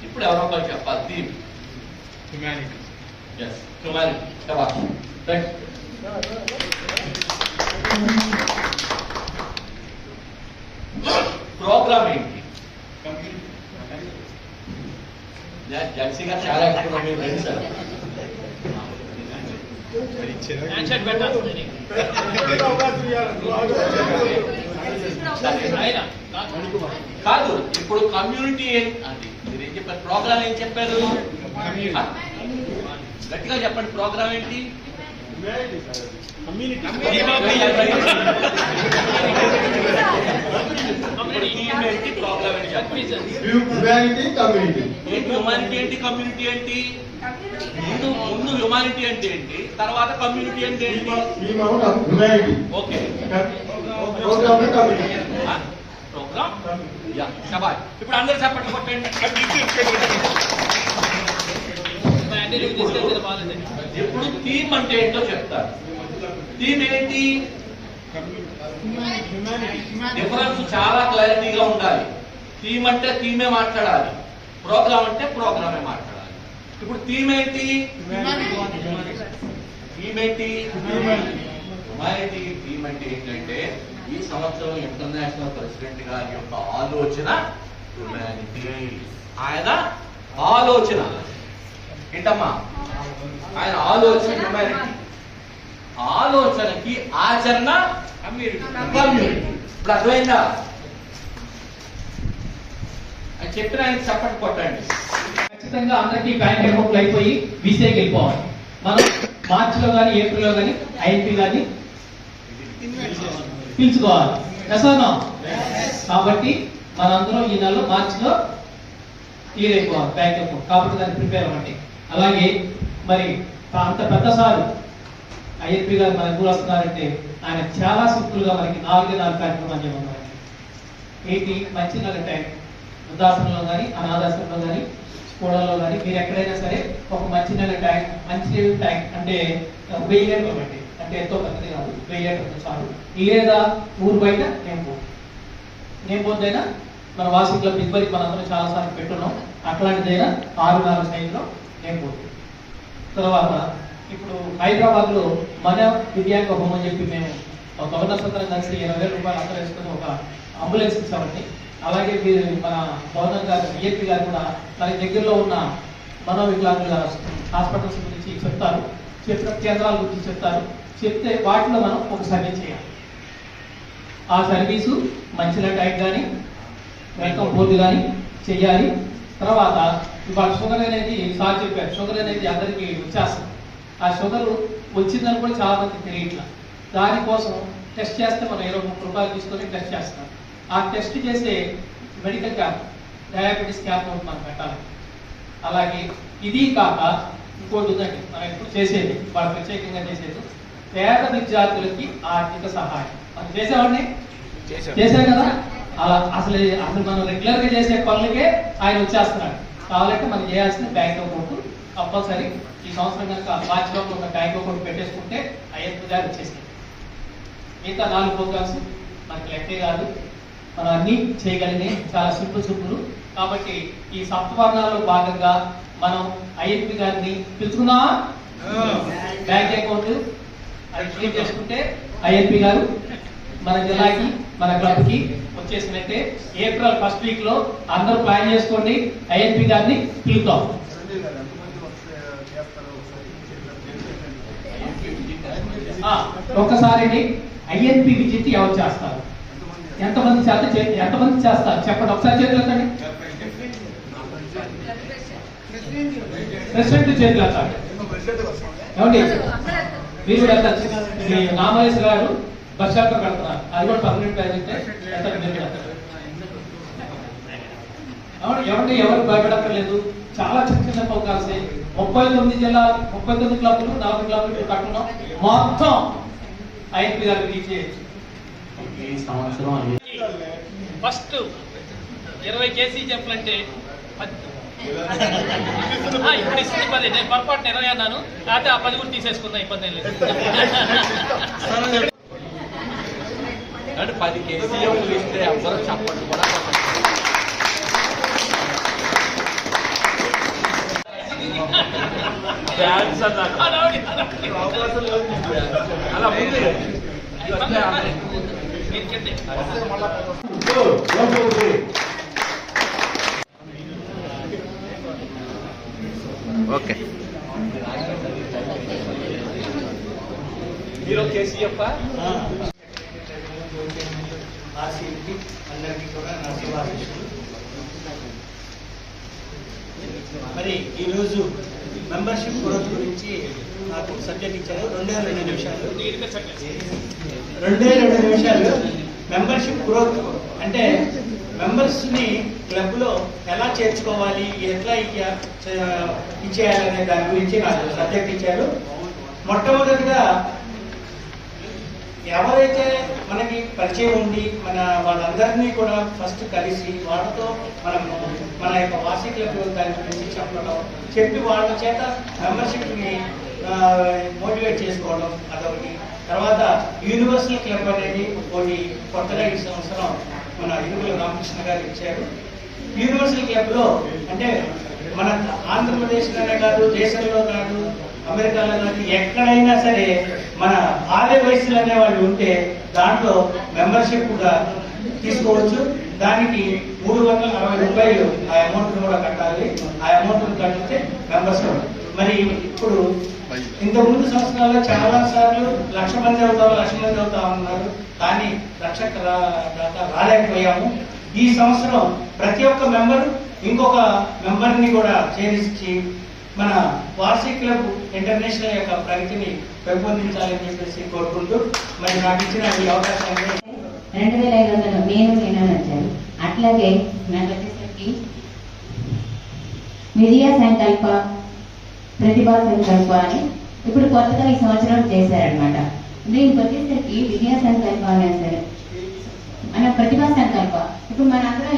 ఇప్పుడు ఎవరో ఒకరు చెప్పాలి. Theme humanity. ప్రోగ్రామ్ ఏంటి? జెన్సీగా చాలా ఎక్కువ మీరు రండి సార్. హ్యాండ్షేక్ పెట్టాల్సింది కాదు. ఇప్పుడు కమ్యూనిటీ అది మీరు ఏం చెప్పారు? ప్రోగ్రామ్ ఏం చెప్పారు? గట్టిగా చెప్పండి. ప్రోగ్రామ్ ఏంటి? Humanity community. ఏంటి హ్యుమానిటీ ఏంటి? కమ్యూనిటీ ఏంటి? ముందు హ్యుమానిటీ అంటే ఏంటి, తర్వాత కమ్యూనిటీ అంటే ఏంటి? Humanity. Okay, program community. Program yeah శబాష్. ఇప్పుడు అందరూ చెప్పండి కొట్టండి. ఇప్పుడు థీమ్ అంటే ఏంటో చెప్తారు. థీమ్ ఏంటి? డిఫరెన్స్ చాలా క్లారిటీగా ఉండాలి. థీమ్ అంటే థీమే మాట్లాడాలి, ప్రోగ్రామ్ అంటే ప్రోగ్రామే మాట్లాడాలి. ఇప్పుడు థీమ్ ఏంటి? థీమ్ ఏంటి? హ్యుమానిటీ. థీమ్ అంటే ఏంటంటే ఈ సంవత్సరం ఇంటర్నేషనల్ ప్రెసిడెంట్ గారి యొక్క ఆలోచన హ్యుమానిటీ. ఆయన ఆలోచన ఏంటమ్మా? ఆయన ఆలోచన హ్యుమానిటీ. ఆలోచనకి ఆచరణ కమ్యూనిటీ. ఇప్పుడు అర్థమైందా? అని చెప్పిన ఆయన చప్పటి కొట్టండి. ఖచ్చితంగా అందరికీ బ్యాంక్ అకౌంట్లు అయిపోయి బీసీఐకి వెళ్ళిపోవాలి. మనం మార్చిలో కానీ ఏప్రిల్లో కానీ ఐఎన్పి కానీ పిలుచుకోవాలి. కాబట్టి మనందరం ఈ నెలలో మార్చిలో క్లియర్ అయిపోవాలి బ్యాంక్ అకౌంట్. కాబట్టి దాన్ని ప్రిపేర్ అవ్వండి. అలాగే మరి అంత పెద్ద సారు ఐఎన్పి గారు మన ఎప్పుడు వస్తున్నారంటే ఆయన చాలా సింపుల్ గా మనకి 4 కార్యక్రమాలు చేయమన్నారు. ఏంటి? మంచినీళ్ళ ట్యాంక్ వృద్ధాశ్రమంలో కానీ అనాథాశ్రమంలో కానీ స్కూళ్ళలో కానీ మీరు ఎక్కడైనా సరే ఒక మంచినీళ్ళ ట్యాంక్, మంచినీళ్ళ ట్యాంక్ అంటే 1000 లీటర్లు పెట్టి, అంటే ఎంతో పెద్దది కాదు, 1000 లీటర్లు చాలు. లేదా ఊరు బయట నేను పోతైనా మన వాసి క్లబ్ ఇదివరకు మనందరం చాలా సార్లు పెట్టున్నాం. అట్లాంటిదైనా 6 సైజులో నేను పోతుంది. తర్వాత ఇప్పుడు హైదరాబాద్ లో మన దివ్యాంగ హోమ్ అని చెప్పి మేము గవర్నర్ సత్రం కలిసి 20,000 రూపాయలు అందరూ వేసుకుని ఒక అంబులెన్స్ ఇచ్చామండి. అలాగే మీరు మన గవర్నర్ గారు బిఎస్పీ గారు కూడా మనకి దగ్గరలో ఉన్న మనోవికలాంగుల హాస్పిటల్స్ గురించి చెప్తారు, చెప్పిన కేంద్రాల గురించి చెప్తారు. చెప్తే వాటిలో మనం ఒక సర్వీస్ చేయాలి. ఆ సర్వీసు మంచినీళ్ళ ట్యాంక్ కానీ వెల్కమ్ బోర్డు కానీ చెయ్యాలి. తర్వాత ఇవాళ షుగర్ అనేది సార్ చెప్పారు, షుగర్ అనేది అందరికీ వచ్చేస్తుంది. ఆ షుగర్ వచ్చిందని కూడా చాలా మంది తెలియట్లా. దానికోసం టెస్ట్ చేస్తే మనం 23 రూపాయలు తీసుకొని టెస్ట్ చేస్తాం. ఆ టెస్ట్ చేసే మెడికల్ క్యాంప్, డయాబెటీస్ క్యాంప్ ఒకటి మనం పెట్టాలి. అలాగే ఇది కాక ఇంకోటి ఉందండి మనం ఎప్పుడు చేసేది, వాళ్ళు ప్రత్యేకంగా చేసేది పేద విద్యార్థులకి ఆర్థిక సహాయం. మనం చేసేవాడిని చేశాం కదా. అలా అసలు మనం రెగ్యులర్ గా చేసే పనులకే ఆయన వచ్చేస్తున్నాడు. కావాలంటే మనం చేయాల్సిన బ్యాంక్ అకౌంట్ కంపల్సరీ ఈ సంవత్సరం కనుక మార్చిలో ఒక బ్యాంక్ అకౌంట్ పెట్టేసుకుంటే ఐఎఫ్ గారు వచ్చేసింది. మిగతా 4 ప్రోగ్రామ్స్ మనకి లెక్కే కాదు, మనం అన్ని చేయగలిగే చాలా సింపుల్. కాబట్టి ఈ సప్తవర్ణాల్లో భాగంగా మనం ఐఎఫ్ గారిని పిలుచుకున్నామా? బ్యాంక్ అకౌంట్ అది క్లియర్ చేసుకుంటే ఐఎఫ్ గారు మన జిల్లాకి మన క్లబ్ కి వచ్చేసినట్టే. ఏప్రిల్ 1st వీక్ లో అందరూ ప్లాన్ చేసుకోండి, ఐఎన్పి గారిని పిలుద్దాం. ఒక్కసారి ఐఎన్పి విజిట్ ఎవరు చేస్తారు? ఎంతమంది చేస్తారు చెప్పండి, ఒకసారి చేతులు ఎత్తండి. ప్రెసిడెంట్ చేతులు ఎత్తండి. ఏమండి మీరు వెళ్ళచ్చు. నామలేశ్వర గారు బస్ షెల్టర్ కడుతున్నారు, అది కూడా పర్మనెంట్ ప్రాజెక్టే. ఎవరిని ఎవరు భయపడక్కర్లేదు, చాలా చిన్న ప్రోగ్రామ్స్. 39 జిల్లాలు, 39 క్లబ్లు, 40 క్లబ్లు కట్టున్నాం. మొత్తం ఐఎన్పి గారు రీచ్ చేయొచ్చు. ఈ సంవత్సరం ఫస్ట్ 20 కేసీ చెప్పాలంటే ఇప్పుడు ఇస్తుంది 10. నేను పొరపాటు 20 అన్నాను, లేకపోతే ఆ 10 కూడా తీసేసుకుందా, ఇబ్బంది లేదు. అంటే 10 కేసీఎంలు ఇస్తే అందరూ చెప్పండి కూడా. డాన్స్ అలా ముందు ఓకే. హీరో కేసీఎఫ్ ఆర్సీకి అందరికీ కూడా నా శుభాశీస్సులు. మరి ఈరోజు మెంబర్షిప్ గ్రోత్ గురించి నాకు సబ్జెక్ట్ ఇచ్చారు. 2 నిమిషాలు. మెంబర్షిప్ గ్రోత్ అంటే మెంబర్స్ని క్లబ్లో ఎలా చేర్చుకోవాలి, ఎట్లా ఇచ్చేయాలనే దాని గురించి నాకు సబ్జెక్ట్ ఇచ్చారు. మొట్టమొదటిగా ఎవరైతే మనకి పరిచయం ఉండి వాళ్ళందరినీ కూడా ఫస్ట్ కలిసి వాళ్ళతో మన యొక్క వార్షిక క్లబ్ దాని గురించి చెప్పి వాళ్ళ చేత మెంబర్షిప్ని మోటివేట్ చేసుకోవడం అదొకటి. తర్వాత యూనివర్సల్ క్లబ్ అనేది ఒకటి కొత్తగా ఈ సంవత్సరం మన ఇరుగుల రామకృష్ణ గారు ఇచ్చారు. యూనివర్సల్ క్లబ్లో అంటే మన ఆంధ్రప్రదేశ్లోనే కాదు, దేశంలో కాదు, అమెరికాలో కానీ ఎక్కడైనా సరే మన ఆర్య వయసులు అనే వాళ్ళు ఉంటే దాంట్లో మెంబర్షిప్ కూడా తీసుకోవచ్చు. దానికి 360 రూపాయలు ఆ అమౌంట్ కూడా కట్టాలి. ఆ అమౌంట్ కట్టితే మెంబర్స్. మరి ఇప్పుడు ఇంతకుముందు సంవత్సరాల్లో చాలా సార్లు 1,00,000 మంది అవుతా ఉన్నారు, కానీ 1,00,000 దాకా రాలేకపోయాము. ఈ సంవత్సరం ప్రతి ఒక్క మెంబర్ ఇంకొక మెంబర్ని కూడా చేర్చి మన వార్షిక క్లబ్ ఇంటర్నేషనల్ యొక్క ప్రగతిని పెంపొందించాలని చెప్పేసి కోరుకుంటూ మరి నాకు ఇచ్చిన ఈ అవకాశాన్ని 2500 నేను వచ్చాను. అట్లాగే నాకు వచ్చేసరికి విజయ సంకల్ప, ప్రతిభా సంకల్ప అని ఇప్పుడు కొత్తగా ఈ సంవత్సరం చేశారనమాట. దీనికి వచ్చేసరికి విజయ సంకల్ప అనే సరే మన ప్రతిభా సంకల్ప. ఇప్పుడు మన అందరం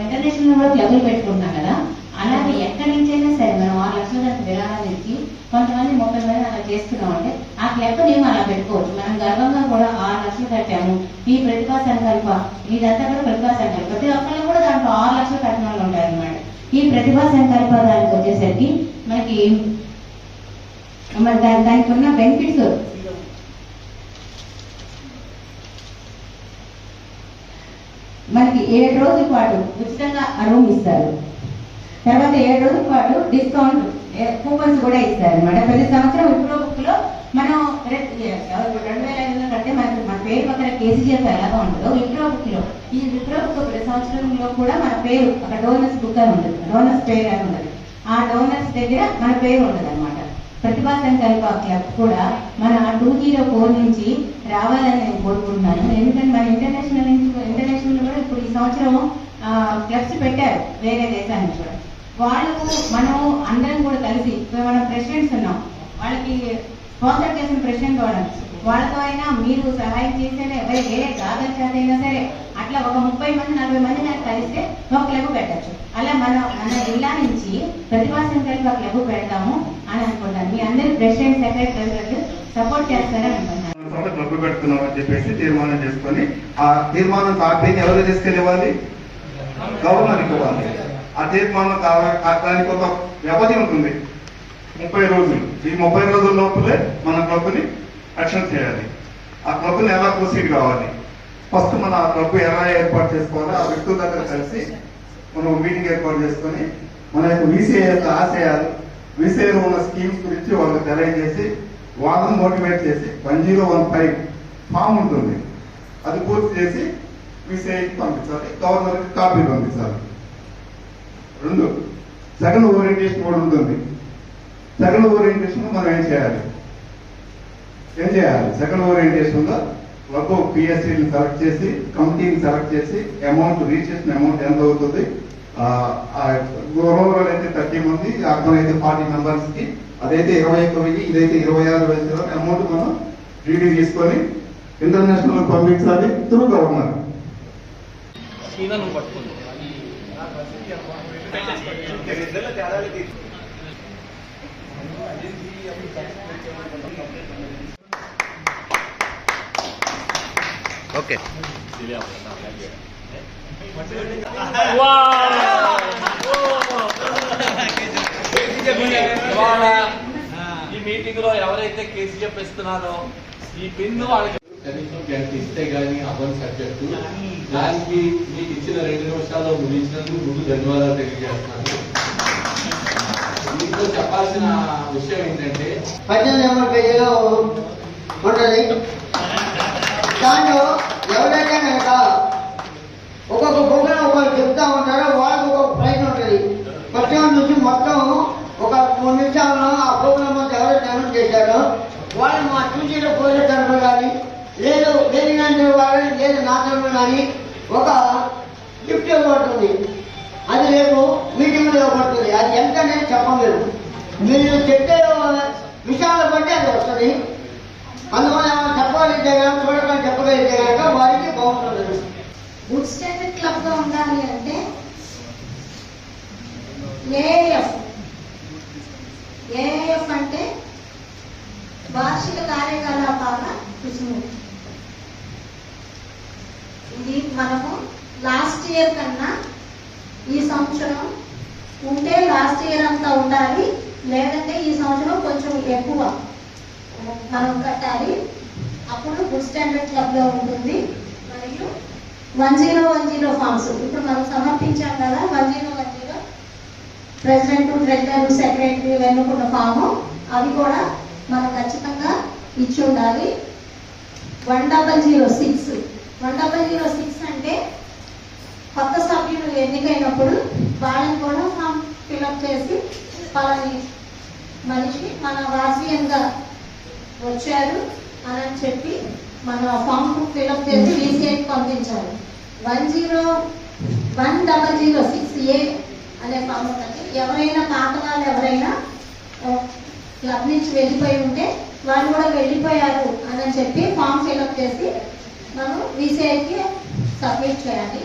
ఇంటర్నేషనల్ కూడా క్లబ్లు పెట్టుకుంటున్నాం కదా, అలాగే ఎక్కడి నుంచైనా సరే మనం 6 లక్షల దాకా విరాళాలు ఇచ్చి కొంతమంది 30 మంది అలా చేస్తున్నామంటే ఆ క్లబ్ మేము అలా పెట్టుకోవచ్చు. మనం గర్వంగా కూడా 6 లక్షలు కట్టాము. ఈ ప్రతిభా సంకల్ప ఇదంతా కూడా ప్రతిభా సంకల్ప. ప్రతి ఒక్కళ్ళు కూడా దాంట్లో 6 లక్షలు కట్టిన వాళ్ళు ఉంటారు అనమాట. ఈ ప్రతిభా సంకల్ప దానికి వచ్చేసరికి మనకి దానికి ఉన్న బెనిఫిట్స్ మనకి 7 రోజుల పాటు ఉచితంగా రూమ్ ఇస్తారు. తర్వాత 7 రోజుల పాటు డిస్కౌంట్ కూపన్స్ కూడా ఇస్తారు అనమాట. ప్రతి సంవత్సరం విప్రో బుక్ లో మనం 2500 కంటే మన పేరు పక్కన కేసీఎఫ్ ఎలాగా ఉంటుందో విప్రో బుక్ లో ఈ విప్రో బుక్ ప్రతి సంవత్సరంలో కూడా మన పేరు అక్కడ డోనర్స్ బుక్ అని ఉంటుంది, డోనర్స్ పేరు అని ఉంటుంది. ఆ డోనర్స్ దగ్గర మన పేరు ఉంటుంది అనమాట. ప్రతిభా సంకల్ప క్లబ్ కూడా మన 204 నుంచి రావాలని నేను కోరుకుంటున్నాను. ఎందుకంటే మన ఇంటర్నేషనల్ కూడా ఇప్పుడు ఈ సంవత్సరం క్లబ్స్ పెట్టారు వేరే దేశానికి కూడా. వాళ్ళకు మనం అందరం కూడా కలిసి మనం ప్రెసిడెంట్స్ ఉన్నాం, వాళ్ళకి స్పాన్సర్ చేసిన ప్రెసిడెంట్ వాళ్ళతో అయినా మీరు సహాయం చేస్తేనే వేరే జాతర చేత అయినా సరే అట్లా ఒక 30 మంది 40 మంది నాకు కలిస్తే ఒక క్లబ్ పెట్టచ్చు. అలా మన జిల్లా నుంచి ప్రతిభా సంకల్ప క్లబ్ పెడతాము అని అనుకుంటాను. మీ అందరి ప్రెసిడెంట్ సెక్రటరీ సపోర్ట్ చేస్తారని అనుకుంటున్నాను. క్లబ్ పెడుతున్నాం అని చెప్పేసి తీర్మానం చేసుకొని ఆ తీర్మానం కాపీని ఎవరు తీసుకెళ్ళివ్వాలి? గవర్నర్కి ఇవ్వాలి. ఆ తీర్మానం దానికి ఒక వ్యవధి ఉంటుంది, 30 రోజులు. ఈ 30 రోజుల లోపలే మన క్లబ్ని యాక్షన్ చేయాలి. ఆ క్లబ్ని ఎలా ప్రొసీడ్ కావాలి, ఫస్ట్ మన ఆ క్లబ్ ఎలా ఏర్పాటు చేసుకోవాలి, ఆ వ్యక్తుల దగ్గర కలిసి మనం మీటింగ్ ఏర్పాటు చేసుకొని మన యొక్క వీసీఐ యొక్క ఆశయాలు, వీసీఐలో ఉన్న స్కీమ్స్ గురించి వాళ్ళకి తెలియజేసి వాళ్ళని మోటివేట్ చేసి 1015 ఫామ్ ఉంటుంది, అది పూర్తి చేసి వీసీఐకి పంపించాలి, గవర్నర్కి కాపీ పంపించాలి. 2 సెకండ్ ఓరియంటేషన్ కూడా ఉంటుంది. సెకండ్ ఓరియంటేషన్ మనం ఏం చేయాలి? సెకండ్ ఓరియంటేషన్ లో క్లబ్ పిఎస్సీని సెలెక్ట్ చేసి కమిటీని సెలెక్ట్ చేసి అమౌంట్ రీచ్ చేసిన అమౌంట్ ఎంత అవుతుంది, రూరల్ అయితే 30 మంది, అర్బన్ అయితే 40 మెంబర్స్ కి, అదైతే 21,000, ఇదైతే 26,000 అమౌంట్ మనం డీడీ తీసుకొని ఇంటర్నేషనల్ పంపించాలి త్రూ గవర్నర్. ఓకే. ఇవాళ మీటింగ్ లో ఎవరైతే కేసీఎఫ్ ఇస్తున్నారో ఈ పిన్ వాళ్ళకి కనీసం గంట ఇస్తే గానీ అవ్వని సబ్జెక్టు. దానికి మీకు ఇచ్చిన 2 నిమిషాల్లో ముగించినందుకు ముందు ధన్యవాదాలు తెలియజేస్తున్నాను. దీంట్లో చెప్పాల్సిన విషయం ఏంటంటే 18 నెంబర్ పేజీలో ఉంటుంది. దాంట్లో ఎవరైతే కనుక ఒక్కొక్క ప్రోగ్రాం ఒకరు చెప్తా ఉంటారో వాళ్ళకి ఒక్కొక్క ప్రైజ్ ఉంటుంది. పట్టణం నుంచి మొత్తం ఒక 3 నిమిషాల్లో ఆ ప్రోగ్రామ్ అంతా ఎవరైతే అనౌన్స్ చేశారో వాళ్ళు మా ట్యూషన్లో పోయిన తరఫున కానీ లేదు వేదిక వాళ్ళని లేదు నా తరఫున కానీ ఒక గిఫ్ట్ ఇవ్వబడుతుంది. అది రేపు మీటింగ్లో ఇవ్వబడుతుంది. అది ఎంత అనేది చెప్పలేదు. మీరు చెప్పే విషయాలను బట్టి అది వస్తుంది. అందువల్ల ఏమైనా చెప్పగలిగితే కనుక చూడకుండా చెప్పగలిగితే కనుక వారికి బాగుంటుంది. గుడ్ స్టాండర్డ్ క్లబ్ గా ఉండాలి అంటే ఏఎఫ్ అంటే వార్షిక కార్యకలాపాల రుసుము. ఇది మనము లాస్ట్ ఇయర్ కన్నా ఈ సంవత్సరం ఉంటే లాస్ట్ ఇయర్ అంతా ఉండాలి, లేదంటే ఈ సంవత్సరం కొంచెం ఎక్కువ మనం కట్టాలి. అప్పుడు గుడ్ స్టాండర్డ్ క్లబ్ లో ఉంటుంది. మరియు 1010 ఫామ్స్ ఇప్పుడు మనం సమర్పించాం కదా. 1010 ప్రెసిడెంట్, ట్రెజరర్, సెక్రటరీ ఎన్నుకున్న ఫాము అవి కూడా మనం ఖచ్చితంగా ఇచ్చి ఉండాలి. 1006 అంటే కొత్త సభ్యులు ఎన్నికైనప్పుడు వాళ్ళని కూడా ఫామ్ ఫిల్అప్ చేసి వాళ్ళని మనిషి మన వాసీయంగా వచ్చారు అని చెప్పి మన ఫామ్ ఫిల్అప్ చేసి వీసీఐకి పంపించాలి. 1006A అనే ఫామ్ ఉంటుంది. ఎవరైనా పాత వాళ్ళు ఎవరైనా క్లబ్ నుంచి వెళ్ళిపోయి ఉంటే వాళ్ళు కూడా వెళ్ళిపోయారు అని చెప్పి ఫామ్ ఫిల్అప్ చేసి మనం వీసీఐకి సబ్మిట్ చేయాలి.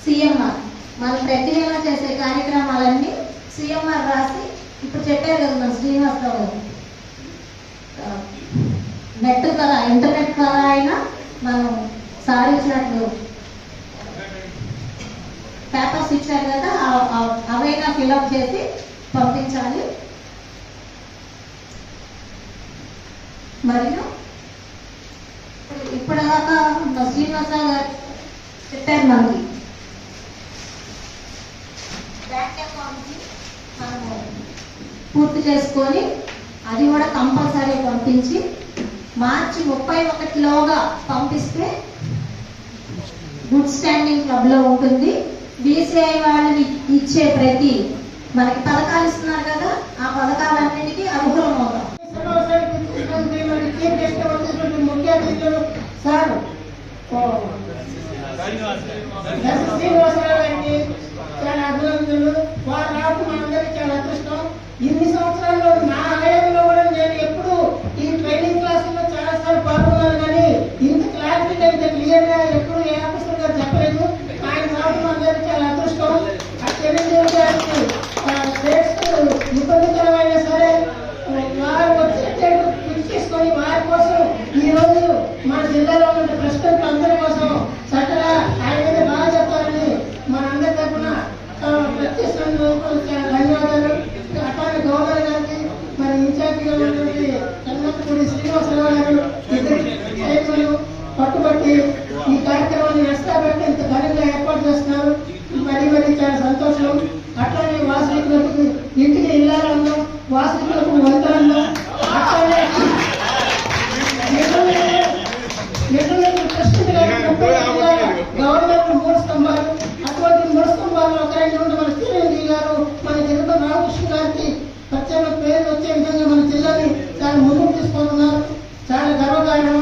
సిఎంఆర్ మనం ప్రతి నెల చేసే కార్యక్రమాలన్నీ సిఎంఆర్ రాసి ఇప్పుడు చెప్పారు కదా మన శ్రీనివాసరావు గారు, నెట్ ద్వారా ఇంటర్నెట్ ద్వారా అయినా మనం సాధించినట్లు పేపర్స్ ఇచ్చారు కదా, అవైనా ఫిల్అప్ చేసి పంపించాలి. మరియు ఇప్పటిదాకా శ్రీనివాసరావు గారు చెప్పారు మనకి బ్యాంక్ అకౌంట్ మనము పూర్తి చేసుకొని అది కూడా కంపల్సరీ పంపించి మార్చి 31లోగా పంపిస్తే గుడ్ స్టాండింగ్ క్లబ్ లో ఉంటుంది. బీసీఐ వాళ్ళు ఇచ్చే ప్రతి మనకి పథకాలు ఇస్తున్నారు కదా, ఆ పథకాలన్నిటికీ అనుకూలం అవుతాం. ముఖ్య అతిథులు సార్ శ్రీనివాసరావు గారికి చాలా అభినందనలు. వారు రావడం మనందరికీ చాలా అదృష్టం. ఇన్ని సంవత్సరాల్లో నా ఆలయంలో కూడా నేను ఎప్పుడు ఈ ట్రైనింగ్ క్లాసుల్లో చాలా సార్లు పాల్గొన్నాను, కానీ ఇంత క్లారిటీగా ఇంత క్లియర్ గా ఎప్పుడు ఏ ఆఫీసర్ గారు చెప్పలేదు. ఆయన రావడం అందరికీ చాలా అదృష్టం. ఆ చిరంజీవి గారికి ఇబ్బందికరమైనా సరే వారు వచ్చేటట్టు కృషి చేసుకొని వారి కోసం ఈ రోజు మన జిల్లాలో ఉన్న ప్రెసిడెంట్ అందరి కోసం చక్కగా ఆయన బాగా చెప్తారని మనందరి తరఫున ప్రత్యేకంగా చాలా ధన్యవాదాలు. అట్లానే గవర్నర్ గారికి, మరి ఇన్ఛార్జిగా ఉన్నటువంటి కన్నపూడి శ్రీనివాసరావు గారు ఇద్దరు సైనికులు పట్టుబట్టి ఈ కార్యక్రమాన్ని నష్టపెట్టి ఇంత ఘనంగా ఏర్పాటు చేస్తున్నారు. మరి చాలా సంతోషం. అట్లానే వాసవికులకు ఇంటికి ఇల్లాలన్నా, వాసవికులకు వంతలన్నా, అట్లానే గవర్నర్ 3 స్తంభాలు, అటువంటి 3 స్తంభాలు ఒకరైనా ఉండి మన చిరంజీవి గారు, మన జిల్లా రామకృష్ణ గారికి ప్రత్యేక పేరు వచ్చే విధంగా మన జిల్లాని చాలా ముందుకు తీసుకుంటున్నారు. చాలా గర్వకారణం.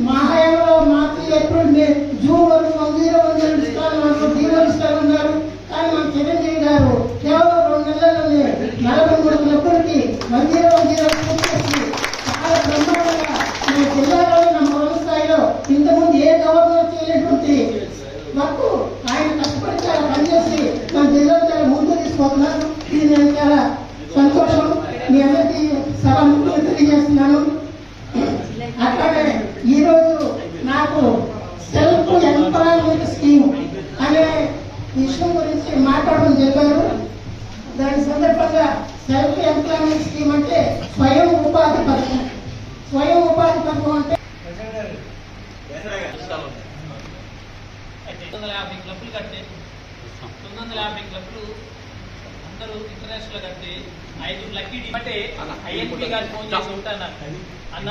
మా హయాంలో మాకు ఏప్రిల్ మే జూన్ వరకు 1010 ఇస్తాను ఇస్తారు ఉన్నారు. కానీ మన చిరంజీవి గారు కేవలం 2 నెలల్లోనే 43 క్లబ్బులకి 1010 పూర్తి చేసి చాలా బ్రహ్మాండంగా మన జిల్లాలోని నంబర్ 1 స్థాయిలో ఇంతకుముందు ఏ గవర్నర్ చేయలేటువంటి వర్క్ ఆయన కష్టపడి చాలా పనిచేసి మన జిల్లాలో చాలా ముందు తీసుకుంటున్నారు. ఇది నేను చాలా సంతోషం. మీ అందరికీ సభ తెలియజేస్తున్నాను. అట్లాగే ఈరోజు నాకు సెల్ఫ్ ఎంప్లాయ్మెంట్ స్కీమ్ అనే విషయం గురించి మాట్లాడడం చెప్పారు. దాని సందర్భంగా సెల్ఫ్ ఎంప్లాయ్మెంట్ స్కీమ్ అంటే స్వయం ఉపాధి లక్షలు కడితే 5 లక్కీ అంటే ఐఎన్పి గారు ఫోన్ చేసి ఉంటాను అన్న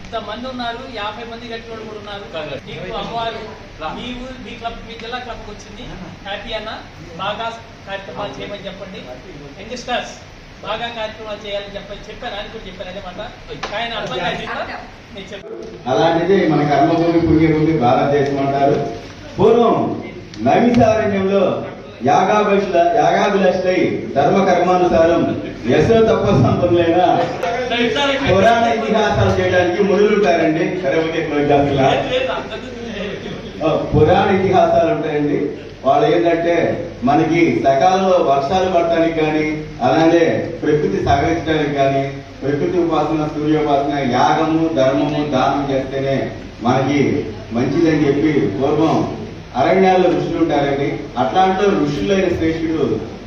ఇంతమంది ఉన్నారు, 50 మంది కట్టిన వాళ్ళు కూడా ఉన్నారు. నీకు అమ్మవారు మీ ఊరు మీ క్లబ్ మీ జిల్లా క్లబ్కి వచ్చింది. హ్యాపీ అన్న. బాగా కార్యక్రమాలు చేయమని చెప్పండి. యంగ్స్టర్స్ బాగా కార్యక్రమాలు చేయాలని చెప్పాను. ఆయన కూడా చెప్పాను అదే మాట. ఆయన అర్థం కాదు నేను చెప్పాను. అలాంటిది మన కర్మభూమి పుణ్యభూమి భారతదేశం అంటారు. పూర్వం నైమిషారణ్యంలో యాగాభిలాషులై ధర్మ కర్మానుసారం యశో తత్వ సంపన్నులైన పురాణ ఇతిహాసాలు చేయడానికి మునులు ఉంటారండి. పురాణ ఇతిహాసాలు ఉంటాయండి. వాళ్ళు ఏంటంటే మనకి సకాలంలో వర్షాలు పడటానికి కానీ, అలానే ప్రకృతి సహకరించడానికి కానీ, ప్రకృతి ఉపాసన, సూర్యోపాసన, యాగము, ధర్మము, దానం చేస్తేనే మనకి మంచిదని చెప్పి పూర్వం అరణ్యాల్లో ఋషులు ఉంటారండి. అట్లాంటి ఋషులైన శ్రేష్ఠుడు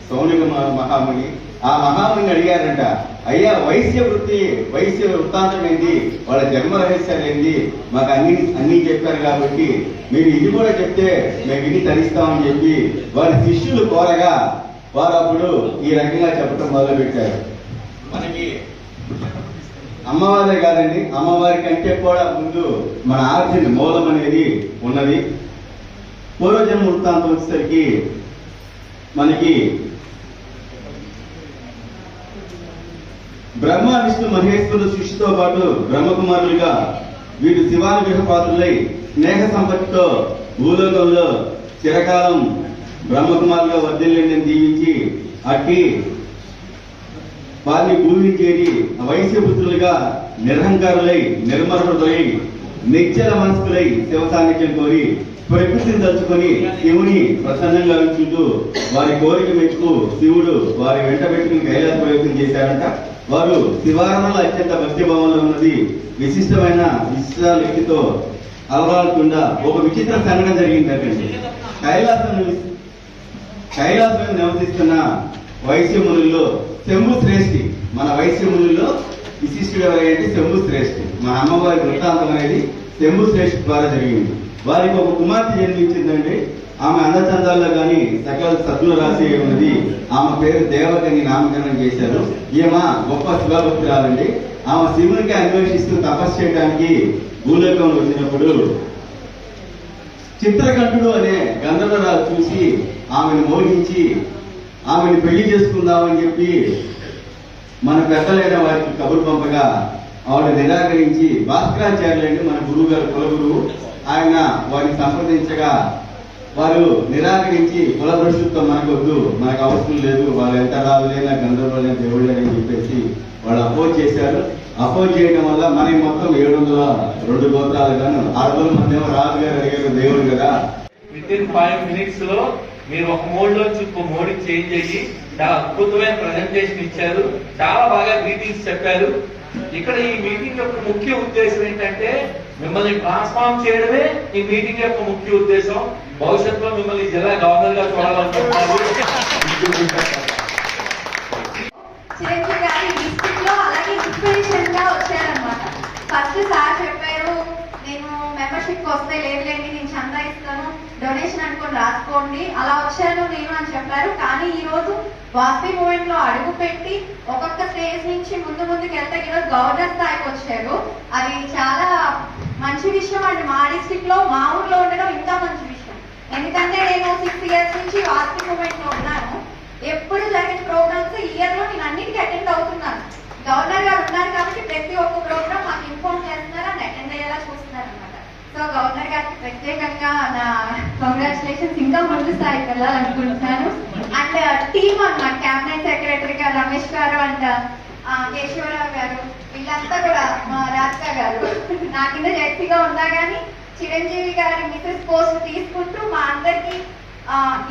సౌనిక మహాముని ఆ మహాముని అడిగారంట, అయ్యా వైశ్య వృత్తాంతం ఏంది, వాళ్ళ జన్మ రహస్యాలు ఏంది, మాకు అన్ని చెప్పారు కాబట్టి మీరు ఇది కూడా చెప్తే మేము ఇన్ని తరిస్తామని చెప్పి వారి శిష్యులు కోరగా వారు అప్పుడు ఈ రకంగా చెప్పడం మొదలు పెట్టారు. మనకి అమ్మవారే కాదండి, అమ్మవారి కంటే కూడా ముందు మన ఆర్జన్ మూలం అనేది ఉన్నది. పూర్వజన్మ వృత్తాంతం వచ్చేసరికి మనకి బ్రహ్మ విష్ణు మహేశ్వరుడు సృష్టితో పాటు బ్రహ్మకుమారులుగా వీరు శివానుగ్రహ పాత్రులై స్నేహ సంపత్తితో భూలోకంలో చిరకాలం బ్రహ్మకుమారులుగా వర్ధిల్లని దీవించి అట్టి వారిని భూమిని చేరి వైశ్యపుత్రులుగా నిరహంకారులై నిర్మరులై నిశ్చల మనస్కులై శివ సాన్నిధ్యం కోరి ప్రకృతిని తలుచుకొని శివుని ప్రసన్నంగా ఉంచుతూ వారి కోరిక మెచ్చుకు శివుడు వారి వెంట పెట్టుకుని కైలాస ప్రయోగం చేశారంట. వారు శివారాధనలో అత్యంత భక్తిభావంలో ఉన్నది విశిష్టమైన వ్యక్తితో అలవాటుకుండా ఒక విచిత్ర సంఘటన జరిగిందండి. కైలాసం నివసిస్తున్న వైశ్యమునుల్లో శంభు శ్రేష్ఠి, మన వైశ్యమునుల్లో విశిష్టుడు ఎవరైతే శంభు శ్రేష్ఠి. మన అమ్మవారి వృత్తాంతం అనేది శంభు శ్రేష్ఠి ద్వారా జరిగింది. వారికి ఒక కుమార్తె జన్మించిందండి. ఆమె అందచందాల్లో కానీ సకల సద్దుల రాసి ఉన్నది. ఆమె పేరు దేవకని నామకరణం చేశారు. ఈమె గొప్ప శివభక్తురాలండి. ఆమె శివునికి అన్వేషిస్తూ తపస్సు చేయడానికి భూలోకంలో వచ్చినప్పుడు చిత్రకంఠుడు అనే గంధర్వరాజు చూసి ఆమెను మోహించి ఆమెను పెళ్లి చేసుకుందామని చెప్పి మన పెద్దలైన వారికి కబురు పంపగా ఆవిడ నిరాకరించి భాస్కరాచార్యులండి మన గురువు గారు కులగురువు, ఆయన వారిని సంప్రదించగా వారు నిరాకరించి కులభ్రష్టుత్వం మనకొద్దు, మనకు అవసరం లేదు, వాళ్ళు ఎంత రాజులైనా గంధర్వులైనా దేవుళ్ళని చెప్పేసి వాళ్ళు అపోజ్ చేశారు. అపోజ్ చేయడం వల్ల మనకి మొత్తం 702 గోత్రాలు గాను 600 మంది ఏమో రాజుగారు అడిగారు దేవుడు కదా. విత్ ఇన్ 5 minutes లో మీరు ఒక మోడ్ లోంచి ఇంకో మోడ్ చేంజ్ అయ్యి చాలా అద్భుతమైన ప్రజెంటేషన్ ఇచ్చారు. చాలా బాగా గ్రీటింగ్స్ చెప్పారు. ఇక్కడ ఈ మీటింగ్ యొక్క ముఖ్య ఉద్దేశం ఏంటంటే మిమ్మల్ని ట్రాన్స్ఫార్మ్ చేయడమే ఈ మీటింగ్ యొక్క ముఖ్య ఉద్దేశం. భవిష్యత్తులో మిమ్మల్ని జిల్లా గవర్నర్ గా చూడాలనుకుంటున్నారు. చిరంజీవి గారు డిస్ట్రిక్ట్ లో అలాగే ఇన్స్పిరేషన్ గా వచ్చారనమాట. ఫస్ట్ సార్ చెప్పారు నేను మెంబర్షిప్ వస్తే లేదులేండి నేను చందా ఇస్తాను డొనేషన్ అనుకొని రాసుకోండి అలా వచ్చాను నేను అని చెప్పారు. కానీ ఈ రోజు వాస్పీ మూమెంట్ లో అడుగు పెట్టి ఒక్కొక్క స్టేజ్ నుంచి ముందుకు వెళ్తే ఈరోజు గవర్నర్ స్థాయికి వచ్చారు. అది చాలా మంచి విషయం అండి. మా డిస్ట్రిక్ట్ లో మా ఊర్లో ఉండడం ఇంకా మంచి విషయం. ఎందుకంటే నేను 6 years నుంచి వాస్పీ మూమెంట్ లో ఉన్నాను. ఎప్పుడు జరిగిన ప్రోగ్రామ్స్ ఇయర్ లో నేను అన్నిటికీ అటెండ్ అవుతున్నాను. గవర్నర్ గారు ఉన్నారు కాబట్టి ప్రతి ఒక్క ప్రోగ్రామ్ మాకు ఇన్ఫార్మ్ చేస్తున్నారు, అని అటెండ్ అయ్యేలా చూస్తున్నారు అనమాట. సో గవర్నర్ గారికి ప్రత్యేకంగా నా కంగ్రాచులేషన్స్. ఇంకా ముందు స్థాయికి వెళ్ళాలనుకుంటున్నాను. అండ్ టీమ్ అన్నమాట, క్యాబినెట్ సెక్రటరీ గారు రమేష్ గారు అండ్ కేశవరావు గారు, వీళ్ళంతా కూడా మా రాధిక గారు నా కింద జడ్సీగా ఉన్నా కానీ చిరంజీవి గారి మిసెస్ పోస్ట్ తీసుకుంటూ మా అందరికి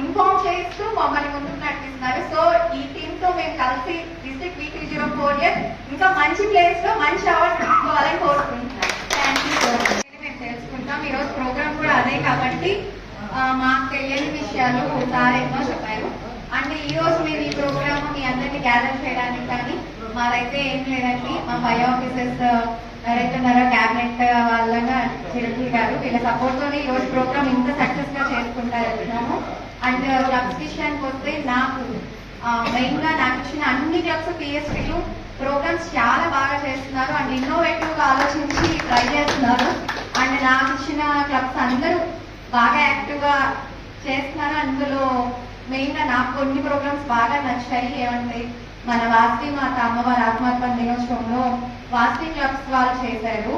ఇన్ఫార్మ్ చేస్తూ మమ్మల్ని ముందుకు నడిపిస్తున్నారు. సో ఈ టీమ్ తో మేము కలిసి డిస్ట్రిక్ట్ V204 ఇంకా మంచి ప్లేస్ లో మంచి అవార్డు తీసుకోవాలని కోరుకుంటున్నాను. Thank you so much. మేము తెలుసుకుంటాం ఈరోజు ప్రోగ్రామ్ కూడా అదే కాబట్టి మాకు తెలియని విషయాలు సార్ ఎన్నో చెప్పారు. అండ్ ఈ రోజు మేము ఈ ప్రోగ్రామ్ మీ అందరినీ గ్యాదర్ చేయడానికి కానీ మాదైతే ఏం లేదండి. మా 5 ఆఫీసర్స్ ఎవరైతే ఉన్నారో క్యాబినెట్ వాళ్ళగా చిరంజీవి గారు వీళ్ళ సపోర్ట్ తోనే ఈ రోజు ప్రోగ్రామ్ ఇంత సక్సెస్ గా చేసుకుంటారు. అండ్ క్లబ్స్ విషయానికి వస్తే నాకు మెయిన్ గా నాకు ఇచ్చిన అన్ని క్లబ్స్ పిఎస్పీలు ప్రోగ్రామ్స్ చాలా బాగా చేస్తున్నారు అండ్ ఇన్నోవేటివ్ గా ఆలోచించి ట్రై చేస్తున్నారు అండ్ నాకు ఇచ్చిన క్లబ్స్ అందరూ బాగా యాక్టివ్ గా చేస్తున్నారు. అందులో మెయిన్ గా నాకు కొన్ని ప్రోగ్రామ్స్ బాగా నచ్చాయి. ఏమంటే మన వాసవి మాత అమ్మవారి ఆత్మార్పణ దినోత్సవంలో వాసవి క్లబ్స్ వాళ్ళు చేశారు.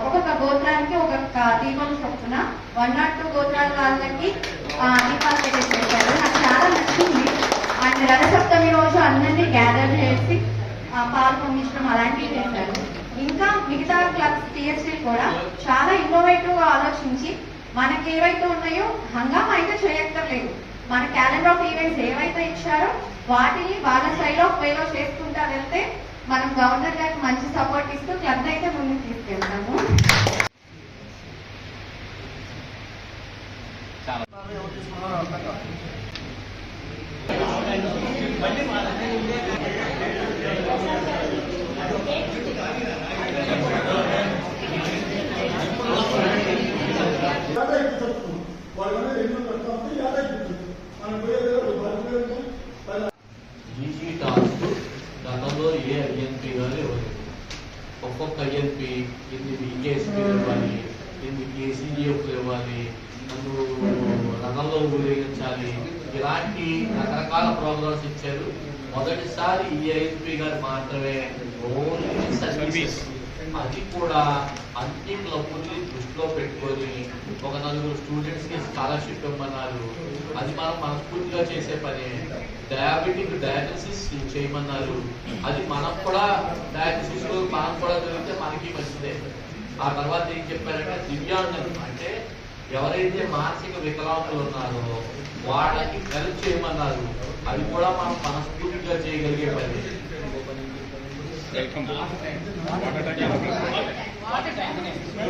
ఒక్కొక్క గోత్రానికి ఒక్కొక్క దీపం చొప్పున 102 గోత్రాల వాళ్ళకి దీపాలు పెట్టేసారు. నాకు చాలా నచ్చింది. అండ్ రథసప్తమి రోజు అందరినీ గ్యాదర్ చేసి పాలు పొంగించడం అలాంటివి చేశారు. ఇంకా మిగతా క్లబ్స్ టీఎస్సీ కూడా చాలా ఇన్నోవేటివ్ గా ఆలోచించి మనకి ఏవైతే ఉన్నాయో హంగామా అయితే చేయక్కర్లేదు, మన క్యాలెండర్ ఆఫ్ ఈవెంట్స్ ఏవైతే ఇచ్చారో వాటిని వాళ్ళ స్టైల్ ఆఫ్ వేలో చేసుకుంటా వెళ్తే మనం గవర్నర్ గారికి మంచి సపోర్ట్ ఇస్తూ క్లబ్ అయితే ముందుకు తీసుకెళ్తాము. గతంలో ఏ ఐఎన్పి గారు ఇవ్వలేదు. ఒక్కొక్క ఐఎన్పి ఎన్ని కేఎస్పీ ఇవ్వాలి, ఎన్ని కేసీజీఎఫ్ ఇవ్వాలి, నన్ను రంగంలో ఊరేగించాలి, ఇలాంటి రకరకాల ప్రోగ్రామ్స్ ఇచ్చారు. మొదటిసారి ఈ ఐఎన్పి గారు మాత్రమే ఓన్లీ సర్వీసెస్, అది కూడా అన్ని క్లబ్బుల్ని దృష్టిలో పెట్టుకొని ఒక 4 స్టూడెంట్స్ కి స్కాలర్షిప్ ఇవ్వమన్నారు. అది మనం మనస్ఫూర్తిగా చేసే పని. డయాబెటిక్ డయాగ్నోసిస్ చేయమన్నారు. అది మనం కూడా డయాగ్నోసిస్ మనం కూడా జరిగితే మనకి మంచిదే. ఆ తర్వాత ఏం చెప్పారంటే దివ్యాంగులు అంటే ఎవరైతే మానసిక వికలాంగులు ఉన్నారో వాళ్ళకి హెల్ప్ చేయమన్నారు. అది కూడా మనం మనస్ఫూర్తిగా చేయగలిగే పని.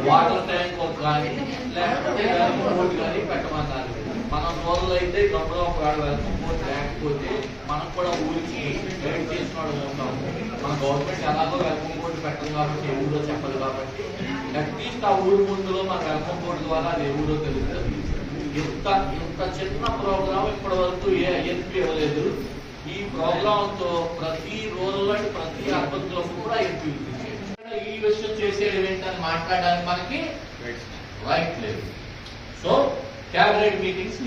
వాటర్ ట్యాంక్ కానీ లేకపోతే వెల్కమ్ కానీ పెట్టమన్నారు. మనం రోజులు అయితే గమ్ములో ఒకవేళ వెల్కమ్ బోర్డు లేకపోతే మనం కూడా ఊరికి గైడ్ చేసిన వాళ్ళు ఉంటాం. మన గవర్నమెంట్ ఎలాగో వెల్కమ్ బోర్డు పెట్టదు కాబట్టి ఊళ్ళో చెప్పదు కాబట్టి అట్లీస్ట్ ఆ ఊరు ముందులో మన వెల్కమ్ బోర్డు ద్వారా అది ఊళ్ళో తెలుస్తుంది. ఇంత చిన్న ప్రోగ్రామ్ ఇప్పటి వరకు ఏ ఐఎన్పి ఇవ్వలేదు. ఈ ప్రోగ్రామ్ తో ప్రతి రోజుల్లో ప్రతి అర్బన్లో కూడా ఐఎన్పి ఈ విషయం చేసేది ఏంటని మాట్లాడడానికి మనకి రైట్ లేదు. సో క్యాబినెట్ మీటింగ్స్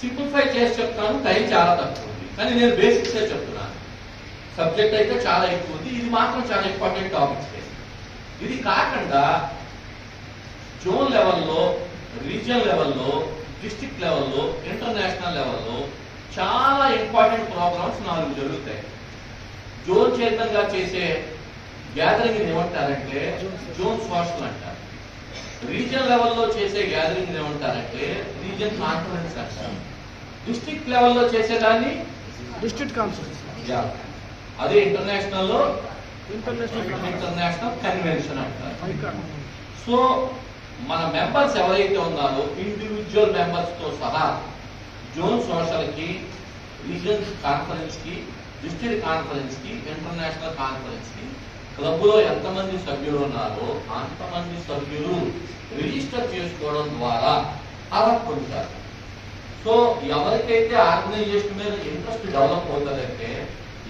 సింప్లిఫై చేసి చెప్తాను. టైం చాలా తక్కువ ఉంది కానీ నేను బేసిక్స్ చెప్తున్నాను. సబ్జెక్ట్ అయితే చాలా ఎక్కువ ఉంది. ఇది మాత్రం చాలా ఇంపార్టెంట్ టాపిక్స్. ఇది కాకుండా జోన్ లెవెల్లో, రీజియన్ లెవెల్లో, డిస్ట్రిక్ట్ లెవెల్లో, ఇంటర్నేషనల్ లెవెల్లో చాలా ఇంపార్టెంట్ ప్రోగ్రామ్స్ 4 జరుగుతాయి. జోన్ చైతన్యంగా చేసే గ్యాదరింగ్ ఏమంటారంటే జోన్ సోషల్ అంటారు. రీజియన్ లెవెల్లో చేసే గ్యాదరింగ్ ఏమంటారంటే రీజియన్ కాన్ఫరెన్స్ అంటారు. డిస్ట్రిక్ట్ లెవెల్లో చేసేదాన్ని డిస్ట్రిక్ట్ కాన్ఫరెన్స్. అదే ఇంటర్నేషనల్ లో ఇంటర్నేషనల్ కన్వెన్షన్ అంటారు. సో మన మెంబర్స్ ఎవరైతే ఉన్నారో ఇండివిజువల్ మెంబర్స్ తో సహా జోన్ సోషల్ కి, రీజియన్ కాన్ఫరెన్స్ కి, డిస్ట్రిక్ట్ కాన్ఫరెన్స్ కి, ఇంటర్నేషనల్ కాన్ఫరెన్స్ కి క్లబ్లో ఎంతమంది సభ్యులు ఉన్నారో అంతమంది సభ్యులు రిజిస్టర్ చేసుకోవడం ద్వారా అలా పొందుతారు. సో ఎవరికైతే ఆర్గనైజేషన్ మీద ఇంట్రెస్ట్ డెవలప్ అవుతుందంటే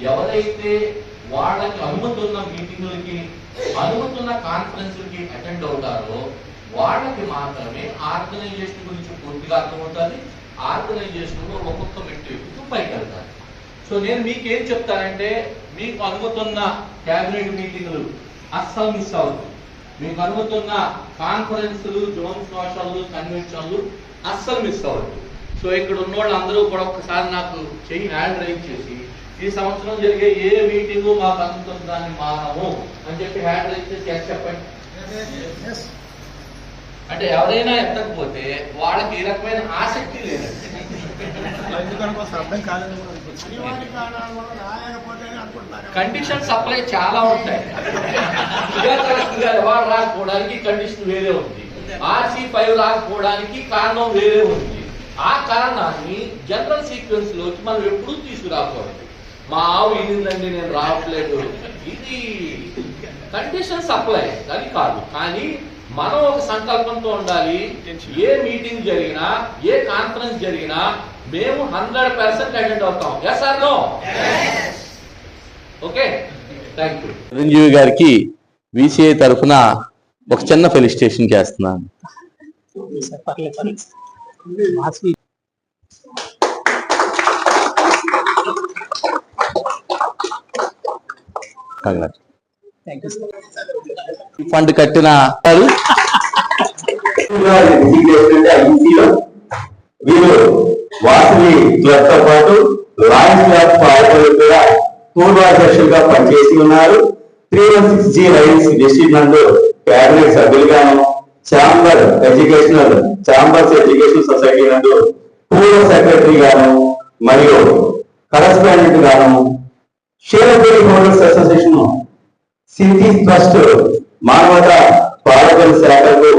ఎవరైతే వాళ్ళకి అనుమతి ఉన్న మీటింగులకి, అనుమతి ఉన్న కాన్ఫరెన్స్లకి అటెండ్ అవుతారో వాళ్ళకి మాత్రమే ఆర్గనైజేషన్ గురించి పూర్తిగా అర్థమవుతుంది. ఆర్గనైజేషన్ లో ఒక్కొక్క మెట్టు ఎక్కుతూ పైకి వెళ్తారు. సో నేను మీకేం చెప్తానంటే మీకు అనుమతున్న క్యాబినెట్ మీటింగ్లు అస్సలు మిస్ అవుతుంది. మీకు అనుమతున్న కాన్ఫరెన్స్లు, జోన్ సోషల్, కన్వెన్షన్లు అస్సలు మిస్ అవుతుంది. సో ఇక్కడ ఉన్న వాళ్ళు అందరూ కూడా ఒక్కసారి నాకు చెయ్యి హ్యాండ్ రైజ్ చేసి ఈ సంవత్సరం జరిగే ఏ మీటింగు మాకు అనుమతుందాన్ని మానము అని చెప్పి హ్యాండ్ రైజ్ చేసి చెప్పండి. అంటే ఎవరైనా ఎత్తకపోతే వాళ్ళకి ఏ రకమైన ఆసక్తి లేదండి. కండిషన్ సప్లై చాలా ఉంటాయి. అవార్డు రాకపోవడానికి కండిషన్ వేరే ఉంది. RC5 రాకపోవడానికి కారణం వేరే ఉంది. ఆ కారణాన్ని జనరల్ సీక్వెన్స్ లోకి మనం ఎప్పుడూ తీసుకురాకూడదు. మా ఆవు ఇదిందండి నేను రావట్లేదు, ఇది కండిషన్ సప్లై అది కాదు. కానీ మనం ఒక సంకల్పంతో ఉండాలి. ఏ మీటింగ్ జరిగినా, ఏ కాన్ఫరెన్స్ జరిగినా మేము 100% అటెండ్ అవుతాం. Yes or no? Okay, thank you. Chiranjeevi గారికి విసిఐ తరఫున ఒక చిన్న ఫెలిసిటేషన్ చేస్తున్నాను. ఫండ్ కట్టిన వీరు వాసవి క్లబ్ తో పాటు లాయన్స్ క్లబ్ పాలకులు కూడా పూర్వాధ్యక్షులుగా పనిచేసి ఉన్నారు. 316G లయన్స్ డిస్ట్రిక్ట్ నందు క్యాబినెట్ సభ్యులుగాను, ఛాంబర్స్ ఎడ్యుకేషన్ సొసైటీ నందు పూర్వ సెక్రటరీ గాను మరియు కరస్పాండెంట్ గాను, షేర్పేట్ హోల్డర్స్ అసోసియేషన్ సింధీ ట్రస్ట్ మానవతా పాలకుల శాఖకు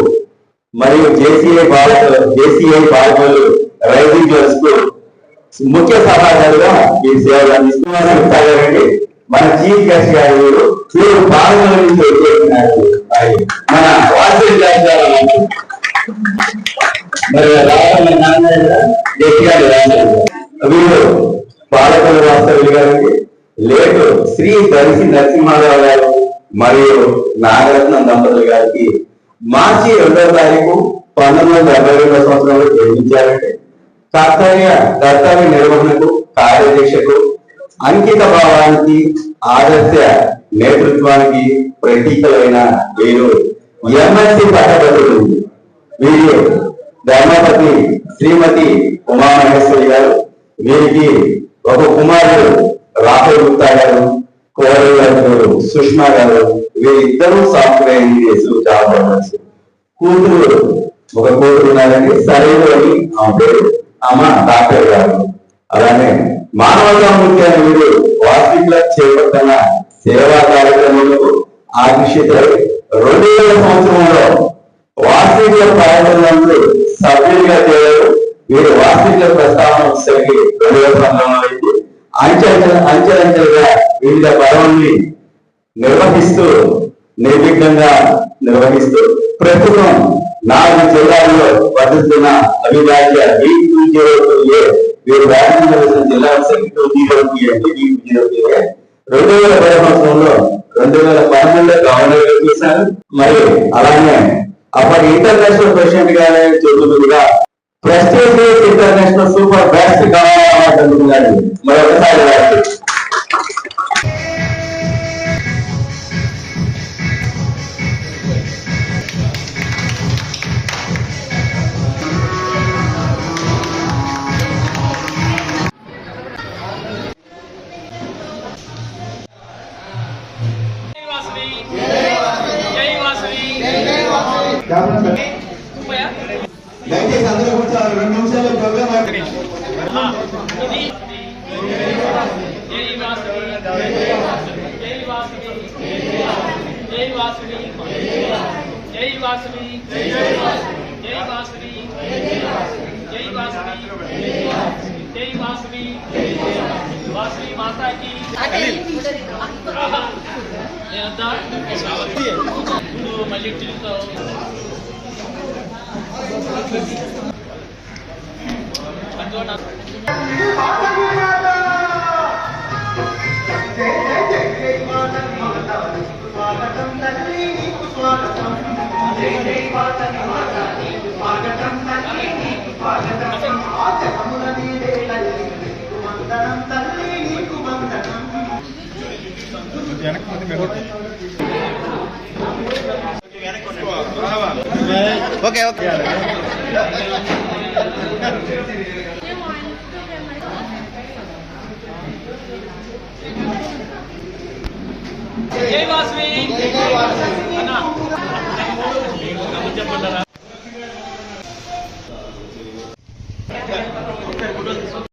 మరియు జేసీఐ బాలకులు రైజింగ్ గర్ల్స్ కు ముఖ్య సలహాదారుగా ఈ సేవలు అందిస్తున్నారండి. మన చీఫ్ గెస్ట్ గారు వీరు పాలకుల నుంచి వచ్చేస్తున్నారు. మన వాసవి వీరు పాలకుల వాస్తవ్యులు గారికి లేటు శ్రీ దర్శి నరసింహారావు గారు మరియు నాగరత్నం దంపతులు గారికి మార్చి 2వ తారీఖు 1972 సంవత్సరంలో జన్మించారంటే కర్తవ్య నిర్వహణకు, కార్యదీక్షకు, అంకిత భావానికి, ఆదర్శ నేతృత్వానికి ప్రతీకలైన వీరు ఎంఎస్సి పట్టభద్రులు. వీరు ధర్మపతి శ్రీమతి ఉమామహేశ్వరి గారు, వీరికి ఒక కుమారుడు రాహుల్ గుప్తా గారు, కోరలు సుష్మా గారు, వీరిద్దరూ సాఫ్ట్వేర్ ఇంజనీర్స్, జాబ్ హోల్డర్స్. ఒక కూతురు ఉన్నారండి, సరైన ఆమె పేరు, అమ్మ డాక్టర్ గారు. అలానే మానవతామూర్తి అని వీరు వాసవి క్లబ్ చేపట్టిన సేవా కార్యక్రమాలకు ఆకర్షితులై 2000 సంవత్సరంలో వాసవి క్లబ్ కార్యక్రమాలు సభ్యులుగా చేరారు. వీరు వాసవి క్లబ్ ప్రస్తావన వచ్చేసరికి 2019 అంచెలంచెలుగా వివిధ పదవుల్ని నిర్విఘ్నంగా నిర్వహిస్తూ ప్రస్తుతం 4 జిల్లాల్లో వర్తిస్తున్న అవిభాజ్య B202A వీరు రాజమండ్రి జిల్లా సెక్రటరీ 2010 సంవత్సరంలో 2012 గవర్నర్ గా చేశారు. మరియు అలానే అప్పటి ఇంటర్నేషనల్ ప్రెసిడెంట్ గానే చెబుతుందిగా prestigious international super best governor మరొకసారి దయచేసి అందరూ కూడా 2 నిమిషాలు ప్రోగ్రామ్ మళ్ళీ తిరుగుతావు. ఓకే ఓకే జై వాసవి అన్న చెప్పండి.